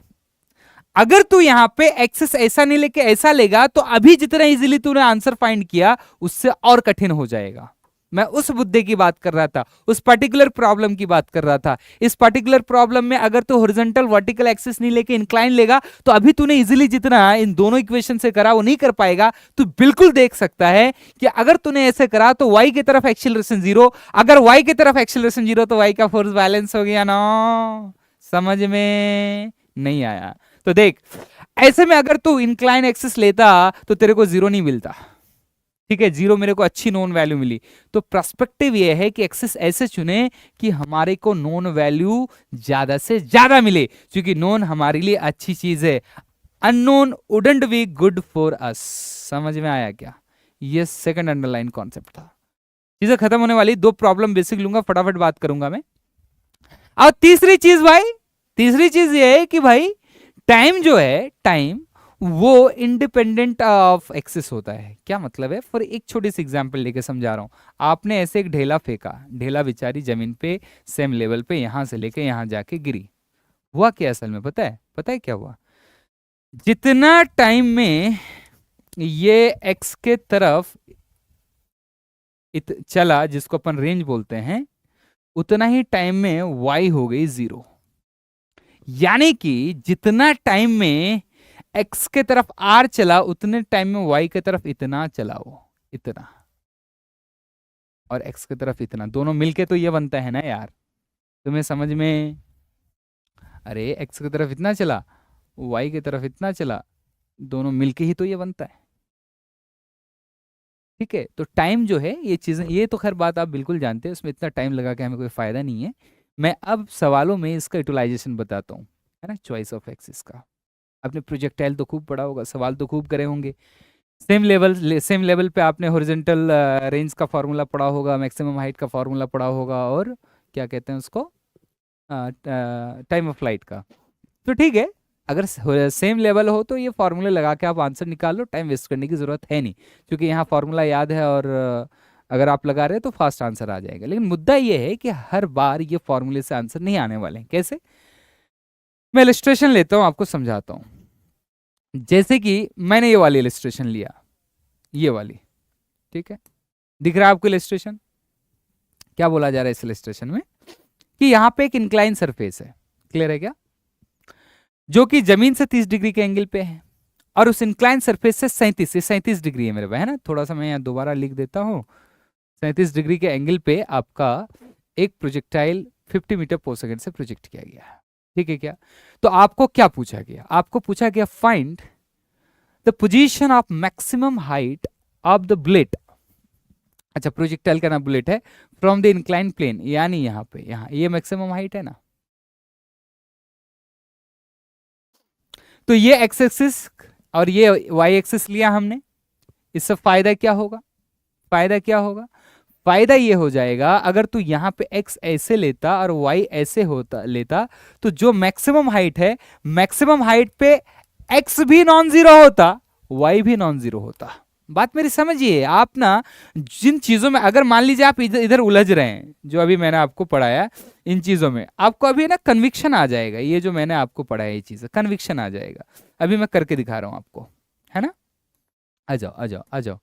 [SPEAKER 1] अगर तू यहाँ पे एक्सेस ऐसा नहीं लेके ऐसा लेगा तो अभी जितना इजीली तूने आंसर फाइंड किया उससे और कठिन हो जाएगा। मैं उस मुद्दे की बात कर रहा था, उस पर्टिकुलर प्रॉब्लम की बात कर रहा था। इस पर्टिकुलर प्रॉब्लम में अगर तू हॉरिजॉन्टल वर्टिकल एक्सेस नहीं लेके इंक्लाइन लेगा तो अभी तूने इजीली जितना इन दोनों इक्वेशन से करा वो नहीं कर पाएगा। तू बिल्कुल देख सकता है कि अगर तूने ऐसे करा तो y की तरफ एक्सीलरेशन 0, अगर y की तरफ एक्सीलरेशन 0 तो y का फोर्स बैलेंस हो गया ना। समझ में नहीं आया? तो देख ऐसे में अगर तू इंक्लाइन एक्सेस लेता तो तेरे को 0 नहीं मिलता, ठीक है? 0 मेरे को अच्छी नोन वैल्यू मिली। तो पर्सपेक्टिव ये है कि एक्सेस ऐसे चुने कि हमारे को नोन वैल्यू ज्यादा से ज्यादा मिले, क्योंकि नोन हमारे लिए अच्छी चीज है। Unknown wouldn't be good for us. समझ में आया क्या? ये सेकंड अंडरलाइन कॉन्सेप्ट था। चीजें खत्म होने वाली, दो प्रॉब्लम बेसिक लूंगा, फटाफट बात करूंगा मैं। और तीसरी चीज भाई, तीसरी चीज ये है कि भाई टाइम जो है, टाइम वो इंडिपेंडेंट ऑफ एक्सेस होता है। क्या मतलब है? फॉर एक छोटी सी एग्जांपल लेके समझा रहा हूं। आपने ऐसे एक ढेला फेंका, ढेला बेचारी जमीन पे सेम लेवल पे यहां से लेके यहां जाके गिरी। हुआ क्या असल में पता है? पता है क्या हुआ? जितना टाइम में ये एक्स के तरफ चला, जिसको अपन रेंज बोलते हैं, उतना ही टाइम में वाई हो गई 0। यानी कि जितना टाइम में एक्स के तरफ आर चला उतने टाइम में वाई के तरफ इतना चला, वो इतना, और एक्स की तरफ इतना, दोनों मिलके तो ये बनता है ना यार। तुम्हें समझ में? अरे एक्स की तरफ इतना चला, वाई की तरफ इतना चला, दोनों मिलके ही तो ये बनता है, ठीक है? तो टाइम जो है, ये चीजें, ये तो खैर बात आप बिल्कुल जानते हैं, उसमें इतना टाइम लगा के हमें कोई फायदा नहीं है। मैं अब सवालों में इसका यूटिलाइजेशन बताता हूँ, है ना, चॉइस ऑफ एक्सिस का। आपने प्रोजेक्टाइल तो खूब पढ़ा होगा, सवाल तो खूब करे होंगे। सेम लेवल पे आपने हॉरिजॉन्टल रेंज का फार्मूला पढ़ा होगा, मैक्सिमम हाइट का फार्मूला पढ़ा होगा, और क्या कहते हैं उसको, टाइम ऑफ फ्लाइट का। तो ठीक है, अगर सेम लेवल हो तो ये फार्मूले लगा के आप आंसर निकाल लो, टाइम वेस्ट करने की जरूरत है नहीं, क्योंकि यहाँ फार्मूला याद है, और अगर आप लगा रहे हैं तो फास्ट आंसर आ जाएगा। लेकिन मुद्दा ये है कि हर बार ये फार्मूले से आंसर नहीं आने वाले हैं। कैसे? मैं इलिस्ट्रेशन लेता हूँ, आपको समझाता हूँ। जैसे कि मैंने ये वाली इलिस्ट्रेशन लिया, ये वाली, ठीक है? दिख रहा है आपको इलिस्ट्रेशन? क्या बोला जा रहा है इस इलिस्ट्रेशन में कि यहाँ पे एक इंक्लाइन सरफेस है, क्लियर है क्या, जो कि जमीन से 30 डिग्री के एंगल पे है, और उस इंक्लाइन सरफेस से 37 डिग्री है मेरे भाई, है ना? थोड़ा सा मैं यहाँ दोबारा लिख देता हूँ। 37 डिग्री के एंगल पे आपका एक प्रोजेक्टाइल 50 मीटर पर सेकंड से प्रोजेक्ट किया गया है, ठीक है क्या? तो आपको क्या पूछा गया? आपको पूछा गया find the position of maximum height of the blade अच्छा, प्रोजेक्टाइल का नाम बुलेट है फ्रॉम द इंक्लाइन प्लेन, यानी यहाँ पे, यहाँ ये मैक्सिमम हाइट है ना। तो ये एक्स एक्सिस और ये वाई एक्सिस लिया हमने, इससे फायदा क्या होगा, फायदा क्या होगा, फायदा ये हो जाएगा अगर तू यहाँ पे x ऐसे लेता और y ऐसे होता लेता, तो जो मैक्सिमम हाइट है, मैक्सिमम हाइट पे x भी नॉन जीरो होता, y भी नॉन जीरो होता। बात मेरी समझिए आप ना, जिन चीजों में अगर मान लीजिए आप इधर इधर उलझ रहे हैं, जो अभी मैंने आपको पढ़ाया इन चीजों में, आपको अभी ना कन्विक्शन आ जाएगा, ये जो मैंने आपको पढ़ाया ये चीज कन्विक्शन आ जाएगा, अभी मैं करके दिखा रहा हूं आपको, है ना। आ जाओ आ जाओ आ जाओ।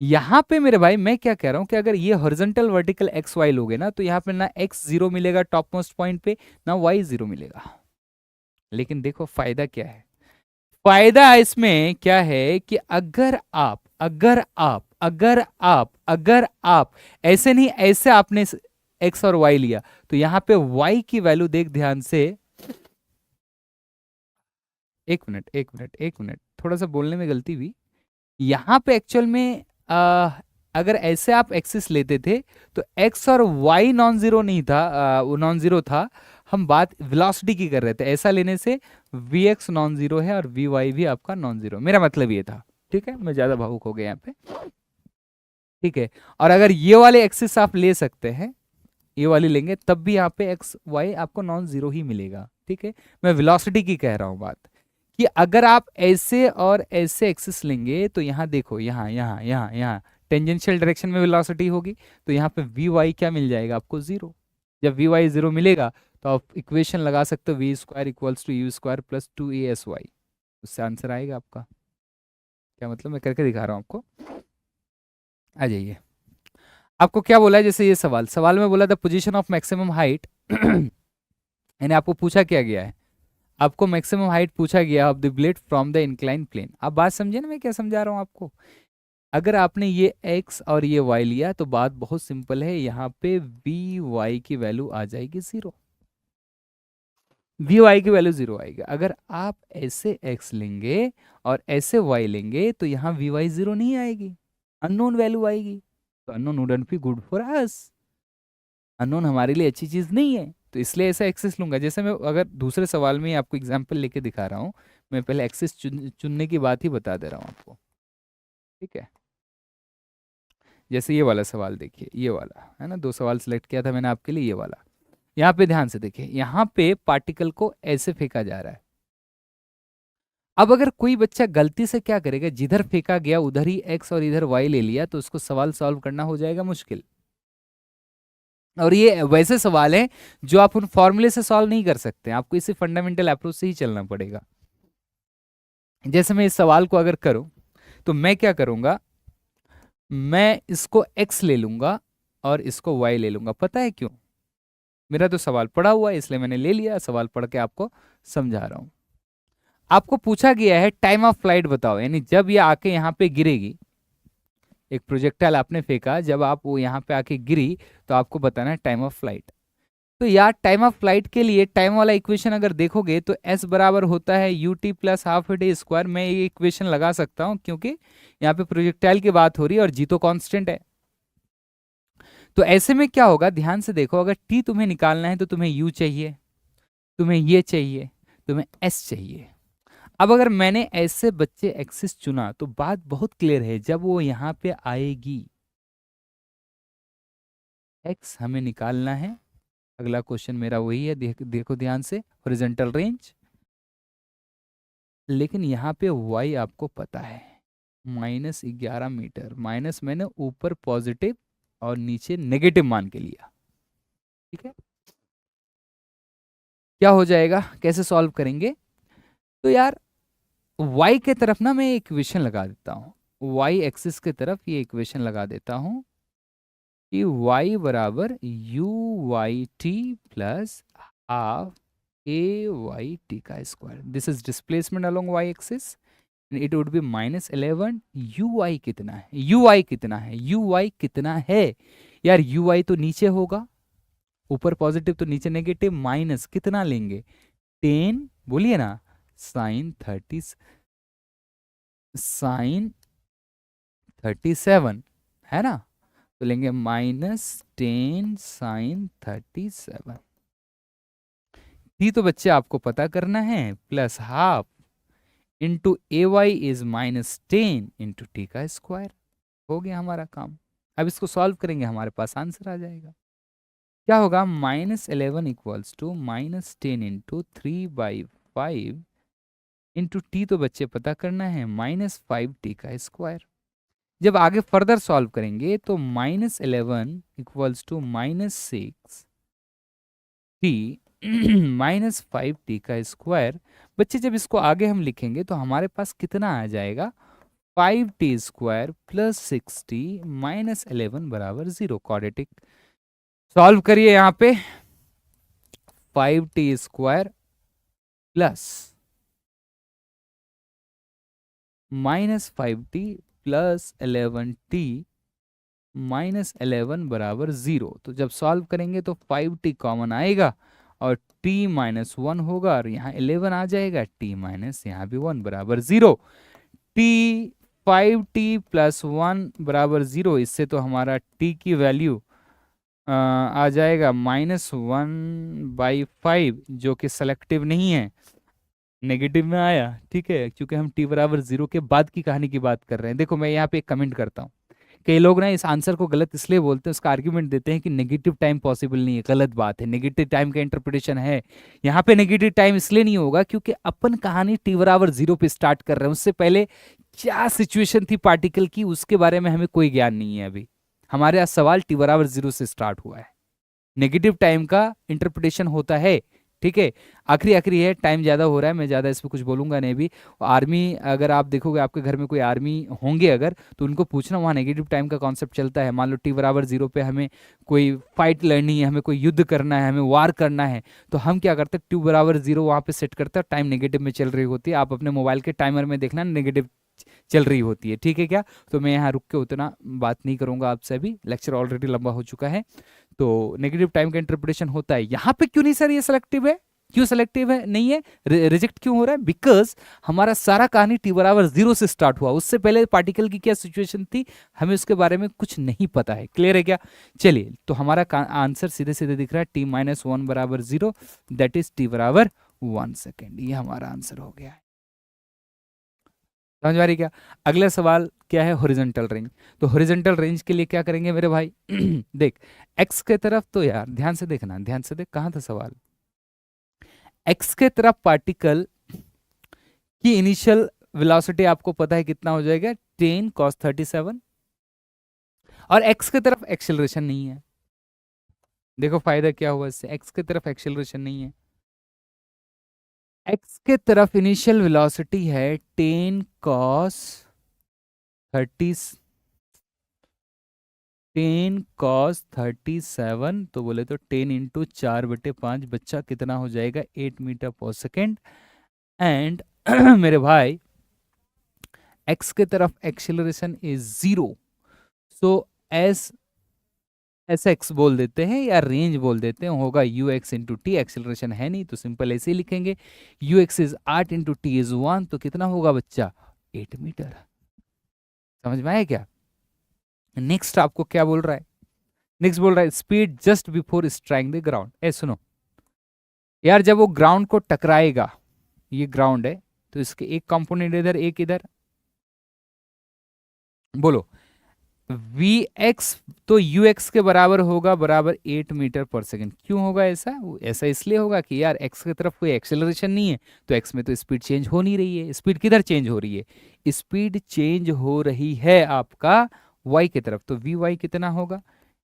[SPEAKER 1] यहाँ पे मेरे भाई मैं क्या कह रहा हूँ कि अगर ये हॉरिजॉन्टल वर्टिकल एक्स वाई लोगे ना, तो यहाँ पे ना एक्स जीरो मिलेगा टॉप मोस्ट पॉइंट पे, ना वाई जीरो मिलेगा। लेकिन देखो फायदा क्या है, फायदा इसमें क्या है कि अगर आप ऐसे नहीं ऐसे आपने एक्स और वाई लिया, तो यहाँ पे वाई की वैल्यू देख ध्यान से, एक मिनट थोड़ा सा बोलने में गलती हुई। यहाँ पे एक्चुअल में अगर ऐसे आप एक्सिस लेते थे, तो एक्स और वाई नॉन जीरो नहीं था, वो नॉन जीरो था, हम बात वेलोसिटी की कर रहे थे, ऐसा लेने से वी एक्स नॉन जीरो है और वी वाई भी आपका नॉन जीरो, मेरा मतलब ये था। ठीक है, मैं ज्यादा भावुक हो गया यहाँ पे। ठीक है, और अगर ये वाले एक्सिस आप ले सकते हैं, ये वाली लेंगे तब भी यहाँ पे एक्स वाई आपको नॉन जीरो ही मिलेगा। ठीक है, मैं वेलोसिटी की कह रहा हूँ बात, कि अगर आप ऐसे और ऐसे एक्सिस लेंगे, तो यहाँ देखो, यहाँ टेंजेंशियल डायरेक्शन में वेलोसिटी होगी, तो यहाँ पे वी वाई क्या मिल जाएगा आपको, जीरो। जब वी वाई जीरो मिलेगा, तो आप इक्वेशन लगा सकते हो, v square equals to u square plus two a s y, उससे आंसर आएगा आपका। क्या मतलब, मैं करके दिखा रहा हूँ आपको, आ जाइए। आपको क्या बोला है, जैसे ये सवाल में बोला था पोजीशन ऑफ मैक्सिमम हाइट, यानी आपको पूछा क्या गया है, आपको मैक्सिमम हाइट पूछा गया of the blade from the incline plane. आप बात समझे ना मैं क्या समझा रहा हूँ आपको। अगर आपने ये x और ये y लिया, तो बात बहुत सिंपल है, यहाँ पे वी वाई की वैल्यू आ जाएगी जीरो, वी वाई की वैल्यू जीरो आएगी। अगर आप ऐसे x लेंगे और ऐसे y लेंगे, तो यहाँ वी वाई जीरो नहीं आएगी, अननोन वैल्यू आएगी। तो unknown wouldn't be good for us, unknown हमारे लिए अच्छी चीज नहीं है, तो इसलिए ऐसा एक्सेस लूंगा। जैसे मैं अगर दूसरे सवाल में ही आपको एग्जांपल लेके दिखा रहा हूँ, मैं पहले एक्सेस चुनने की बात ही बता दे रहा हूँ आपको। ठीक है, जैसे ये वाला सवाल देखिए, ये वाला है ना, दो सवाल सिलेक्ट किया था मैंने आपके लिए, ये वाला। यहाँ पे ध्यान से देखिए, यहाँ पे पार्टिकल को ऐसे फेंका जा रहा है। अब अगर कोई बच्चा गलती से क्या करेगा, जिधर फेंका गया उधर ही एक्स और इधर वाई ले लिया, तो उसको सवाल सॉल्व करना हो जाएगा मुश्किल। और ये वैसे सवाल है जो आप उन फॉर्मूले से सॉल्व नहीं कर सकते, आपको इसे फंडामेंटल अप्रोच से ही चलना पड़ेगा। जैसे मैं इस सवाल को अगर करूं, तो मैं क्या करूंगा, मैं इसको x ले लूंगा और इसको y ले लूंगा। पता है क्यों, मेरा तो सवाल पढ़ा हुआ है इसलिए मैंने ले लिया, सवाल पढ़ के आपको समझा रहा हूं। आपको पूछा गया है टाइम ऑफ फ्लाइट बताओ, यानी जब ये आके यहाँ पे गिरेगी, एक प्रोजेक्टाइल आपने फेंका, जब आप वो यहाँ पे आके गिरी, तो आपको बताना है टाइम ऑफ फ्लाइट। तो यार टाइम ऑफ फ्लाइट के लिए टाइम वाला इक्वेशन अगर देखोगे, तो s बराबर होता है you t plus half D square. मैं ये इक्वेशन लगा सकता हूँ क्योंकि यहाँ पे प्रोजेक्टाइल की बात हो रही है और जी तो कांस्टेंट है। तो ऐसे में क्या होगा, ध्यान से देखो, अगर t तुम्हें निकालना है, तो तुम्हें u चाहिए, तुम्हें ये चाहिए, तुम्हें s चाहिए। अब अगर मैंने ऐसे बच्चे एक्सिस चुना, तो बात बहुत क्लियर है, जब वो यहाँ पे आएगी, x हमें निकालना है। अगला क्वेश्चन मेरा वही है, देखो ध्यान से, हॉरिजॉन्टल रेंज। लेकिन यहाँ पे y आपको पता है, -11 मीटर, माइनस मैंने ऊपर पॉजिटिव और नीचे नेगेटिव मान के लिया। ठीक है, क्या हो जाएगा, कैसे सॉल्व करेंगे, तो यार y के तरफ ना मैं इक्वेशन लगा देता हूँ, y एक्सिस के तरफ ये इक्वेशन लगा देता हूँ कि y बराबर u y t plus half a y t का square, this is displacement along y axis, it would be -11। U i कितना है, यू आई कितना है, यू आई कितना है यार, यू आई तो नीचे होगा, ऊपर पॉजिटिव तो नीचे नेगेटिव, माइनस कितना लेंगे 10, बोलिए ना, साइन 37 है ना, तो लेंगे -10 sin 37। टी तो बच्चे आपको पता करना है, plus half into a y is -10 × t²। हो गया हमारा काम। अब इसको सॉल्व करेंगे, हमारे पास आंसर आ जाएगा। क्या होगा, -11 इक्वल्स टू -10 × 3/5 इंटू टी तो बच्चे पता करना है -5t²। जब आगे फर्दर सॉल्व करेंगे तो -11 इक्वल्स टू -6t -5t²। बच्चे जब इसको आगे हम लिखेंगे तो हमारे पास कितना आ जाएगा, 5t² प्लस 6t -11 बराबर 0। क्वाड्रेटिक सॉल्व करिए यहाँ पे, 5t² plus -5t plus 11t -11 बराबर 0। तो जब सॉल्व करेंगे तो 5t कॉमन आएगा और t -1 होगा और यहाँ 11 आ जाएगा, t माइनस यहाँ भी 1 बराबर 0। t 5t प्लस 1 बराबर 0। इससे तो हमारा t की वैल्यू आ जाएगा -1/5, जो कि सेलेक्टिव नहीं है, नेगेटिव में आया। ठीक है, क्योंकि हम t बराबर 0 के बाद की कहानी की बात कर रहे हैं। देखो मैं यहाँ पे एक कमेंट करता हूँ, कई लोग ना इस आंसर को गलत इसलिए बोलते हैं, उसका आर्ग्यूमेंट देते हैं कि नेगेटिव टाइम पॉसिबल नहीं है। गलत बात है, नेगेटिव टाइम का इंटरप्रिटेशन है। यहाँ पे नेगेटिव टाइम इसलिए नहीं होगा क्योंकि अपन कहानी t बराबर 0 पे स्टार्ट कर रहे हैं। उससे पहले क्या सिचुएशन थी पार्टिकल की, उसके बारे में हमें कोई ज्ञान नहीं है। अभी हमारे यहाँ सवाल t बराबर 0 से स्टार्ट हुआ है। नेगेटिव टाइम का इंटरप्रिटेशन होता है। ठीक है, आखिरी आखिरी है, टाइम ज़्यादा हो रहा है, मैं ज़्यादा इस पर कुछ बोलूंगा नहीं भी। आर्मी, अगर आप देखोगे आपके घर में कोई आर्मी होंगे अगर, तो उनको पूछना वहाँ नेगेटिव टाइम का कॉन्सेप्ट चलता है। मान लो t बराबर 0 पे हमें कोई फाइट लड़नी है, हमें कोई युद्ध करना है, हमें वार करना है, तो हम क्या करते हैं, t बराबर 0 वहाँ पे सेट करते हैं, टाइम नेगेटिव में चल रही होती है। आप अपने मोबाइल के टाइमर में देखना, नेगेटिव चल रही होती है। ठीक है क्या, तो मैं यहाँ रुक के उतना बात नहीं करूंगा आपसे, अभी लेक्चर ऑलरेडी लंबा हो चुका है। तो नेगेटिव टाइम का इंटरप्रिटेशन होता है। यहाँ पे क्यों नहीं सर ये सेलेक्टिव है, क्यों सेलेक्टिव है, नहीं है, रिजेक्ट क्यों हो रहा है? बिकॉज हमारा सारा कहानी t बराबर 0 से स्टार्ट हुआ। उससे पहले पार्टिकल की क्या सिचुएशन थी, हमें उसके बारे में कुछ नहीं पता है। क्लियर है क्या? चलिए, तो हमारा आंसर सीधे सीधे दिख रहा है, t -1 बराबर 0, दैट इज t बराबर 1 सेकेंड। ये हमारा आंसर हो गया है। समझ आ रही क्या? अगला सवाल क्या है, हॉरिजॉन्टल रेंज। तो हॉरिजॉन्टल रेंज के लिए क्या करेंगे मेरे भाई देख, एक्स के तरफ, तो यार ध्यान से देखना, ध्यान से देख, कहाँ था सवाल। एक्स के तरफ पार्टिकल की इनिशियल वेलोसिटी आपको पता है कितना हो जाएगा, 10 cos 37, और एक्स के तरफ एक्सेलरेशन नहीं है। देखो फायदा क्या हुआ इससे, एक्स के तरफ एक्सेलरेशन नहीं है। एक्स के तरफ इनिशियल वेलोसिटी है 10 cos 37, तो बोले तो 10 इंटू 4/5, बच्चा कितना हो जाएगा, 8 मीटर पर सेकेंड। एंड मेरे भाई एक्स के तरफ acceleration is 0, so S x बोल देते हैं या रेंज बोल देते हैं, होगा you x into T. Acceleration है नहीं तो सिंपल ऐसे ही लिखेंगे, you x is 8 into T is 1, तो कितना होगा बच्चा, 8 मीटर। समझ में आया क्या? नेक्स्ट आपको क्या बोल रहा है, नेक्स्ट बोल रहा है speed just before striking the ground. ए सुनो यार, जब वो ग्राउंड को टकराएगा, ये ग्राउंड है, तो इसके एक कंपोनेंट इधर एक इधर, बोलो वी एक्स तो यू एक्स के बराबर होगा, बराबर 8 मीटर पर सेकेंड। क्यों होगा ऐसा? ऐसा इसलिए होगा कि यार एक्स की तरफ कोई एक्सेलरेशन नहीं है, तो एक्स में तो स्पीड चेंज हो नहीं रही है। स्पीड किधर चेंज हो रही है, स्पीड चेंज हो रही है आपका वाई की तरफ। तो वी वाई कितना होगा,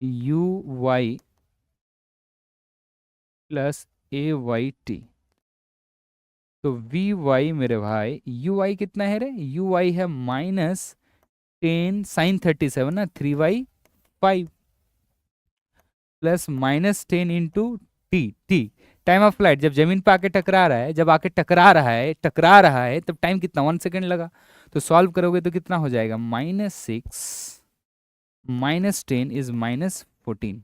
[SPEAKER 1] u y plus a y t. तो वी वाई मेरे भाई, यू वाई कितना है रे, यू वाई है -10 sin 37 ना, 3/5 plus -10 into T. T time of flight, जब जमीन पे आके टकरा रहा है, जब आके टकरा रहा है तब टाइम कितना, 1 सेकेंड लगा। तो सॉल्व करोगे तो कितना हो जाएगा, -6 -10 इज -14।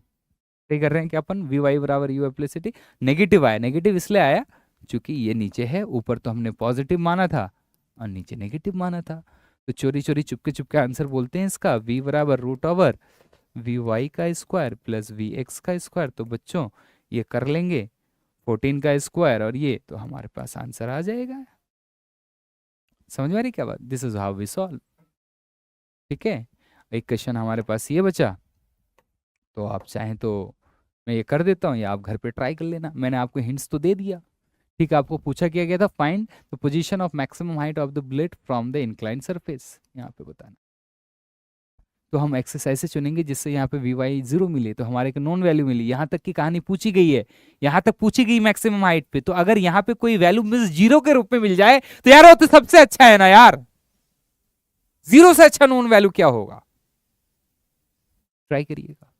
[SPEAKER 1] सही कर रहे हैं क्या अपन, वी वाई बराबर यू प्लस टी। नेगेटिव आया, नेगेटिव इसलिए आया क्योंकि ये नीचे है, ऊपर तो हमने पॉजिटिव माना था और नीचे नेगेटिव माना था। तो चोरी चोरी चुपके चुपके आंसर बोलते हैं इसका, v बराबर √, वी वाई का स्क्वायर प्लस वी एक्स का स्क्वायर, तो बच्चों ये कर लेंगे 14 का स्क्वायर और ये, तो हमारे पास आंसर आ जाएगा। समझ में आ रही क्या बात? This is how we solve. ठीक है, एक क्वेश्चन हमारे पास ये बचा, तो आप चाहें तो मैं ये कर देता हूँ या आप घर पे ट्राई कर लेना, मैंने आपको हिंट्स तो दे दिया। ठीक है, आपको पूछा क्या गया था, find the position of maximum height of the bullet from the inclined surface, यहाँ पे बताना। तो हम एक्सरसाइज से चुनेंगे जिससे यहाँ पे वी वाई 0 मिले, तो हमारे को नॉन वैल्यू मिली। यहाँ तक की कहानी पूछी गई है, यहाँ तक पूछी गई मैक्सिमम हाइट पे, तो अगर यहाँ पे कोई वैल्यू मिस 0 के रूप में मिल जाए तो यार वो तो सबसे अच्छा है ना यार, 0 से अच्छा नॉन वैल्यू क्या होगा? ट्राई करिएगा।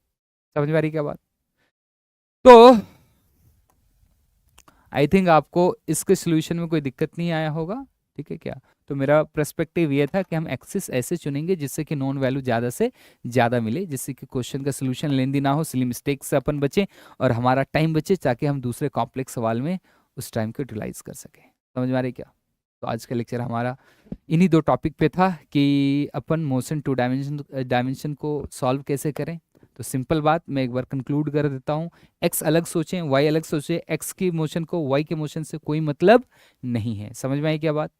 [SPEAKER 1] समझ में आ रही क्या बात? तो आई थिंक आपको इसके सोल्यूशन में कोई दिक्कत नहीं आया होगा। ठीक है क्या? तो मेरा पर्सपेक्टिव ये था कि हम एक्सिस ऐसे चुनेंगे जिससे कि नॉन वैल्यू ज़्यादा से ज़्यादा मिले, जिससे कि क्वेश्चन का सोल्यूशन लेंदी ना हो, सिली मिस्टेक से अपन बचे और हमारा टाइम बचे, ताकि हम दूसरे कॉम्प्लेक्स सवाल में उस टाइम को यूटिलाइज कर सकें। समझ में आ रही क्या? तो आज का लेक्चर हमारा इन्हीं 2 टॉपिक पे था कि अपन मोशन 2 डायमेंशन को सॉल्व कैसे करें। तो सिंपल बात मैं एक बार कंक्लूड कर देता हूँ, एक्स अलग सोचें, वाई अलग सोचें, एक्स की मोशन को वाई के मोशन से कोई मतलब नहीं है। समझ में आई क्या बात?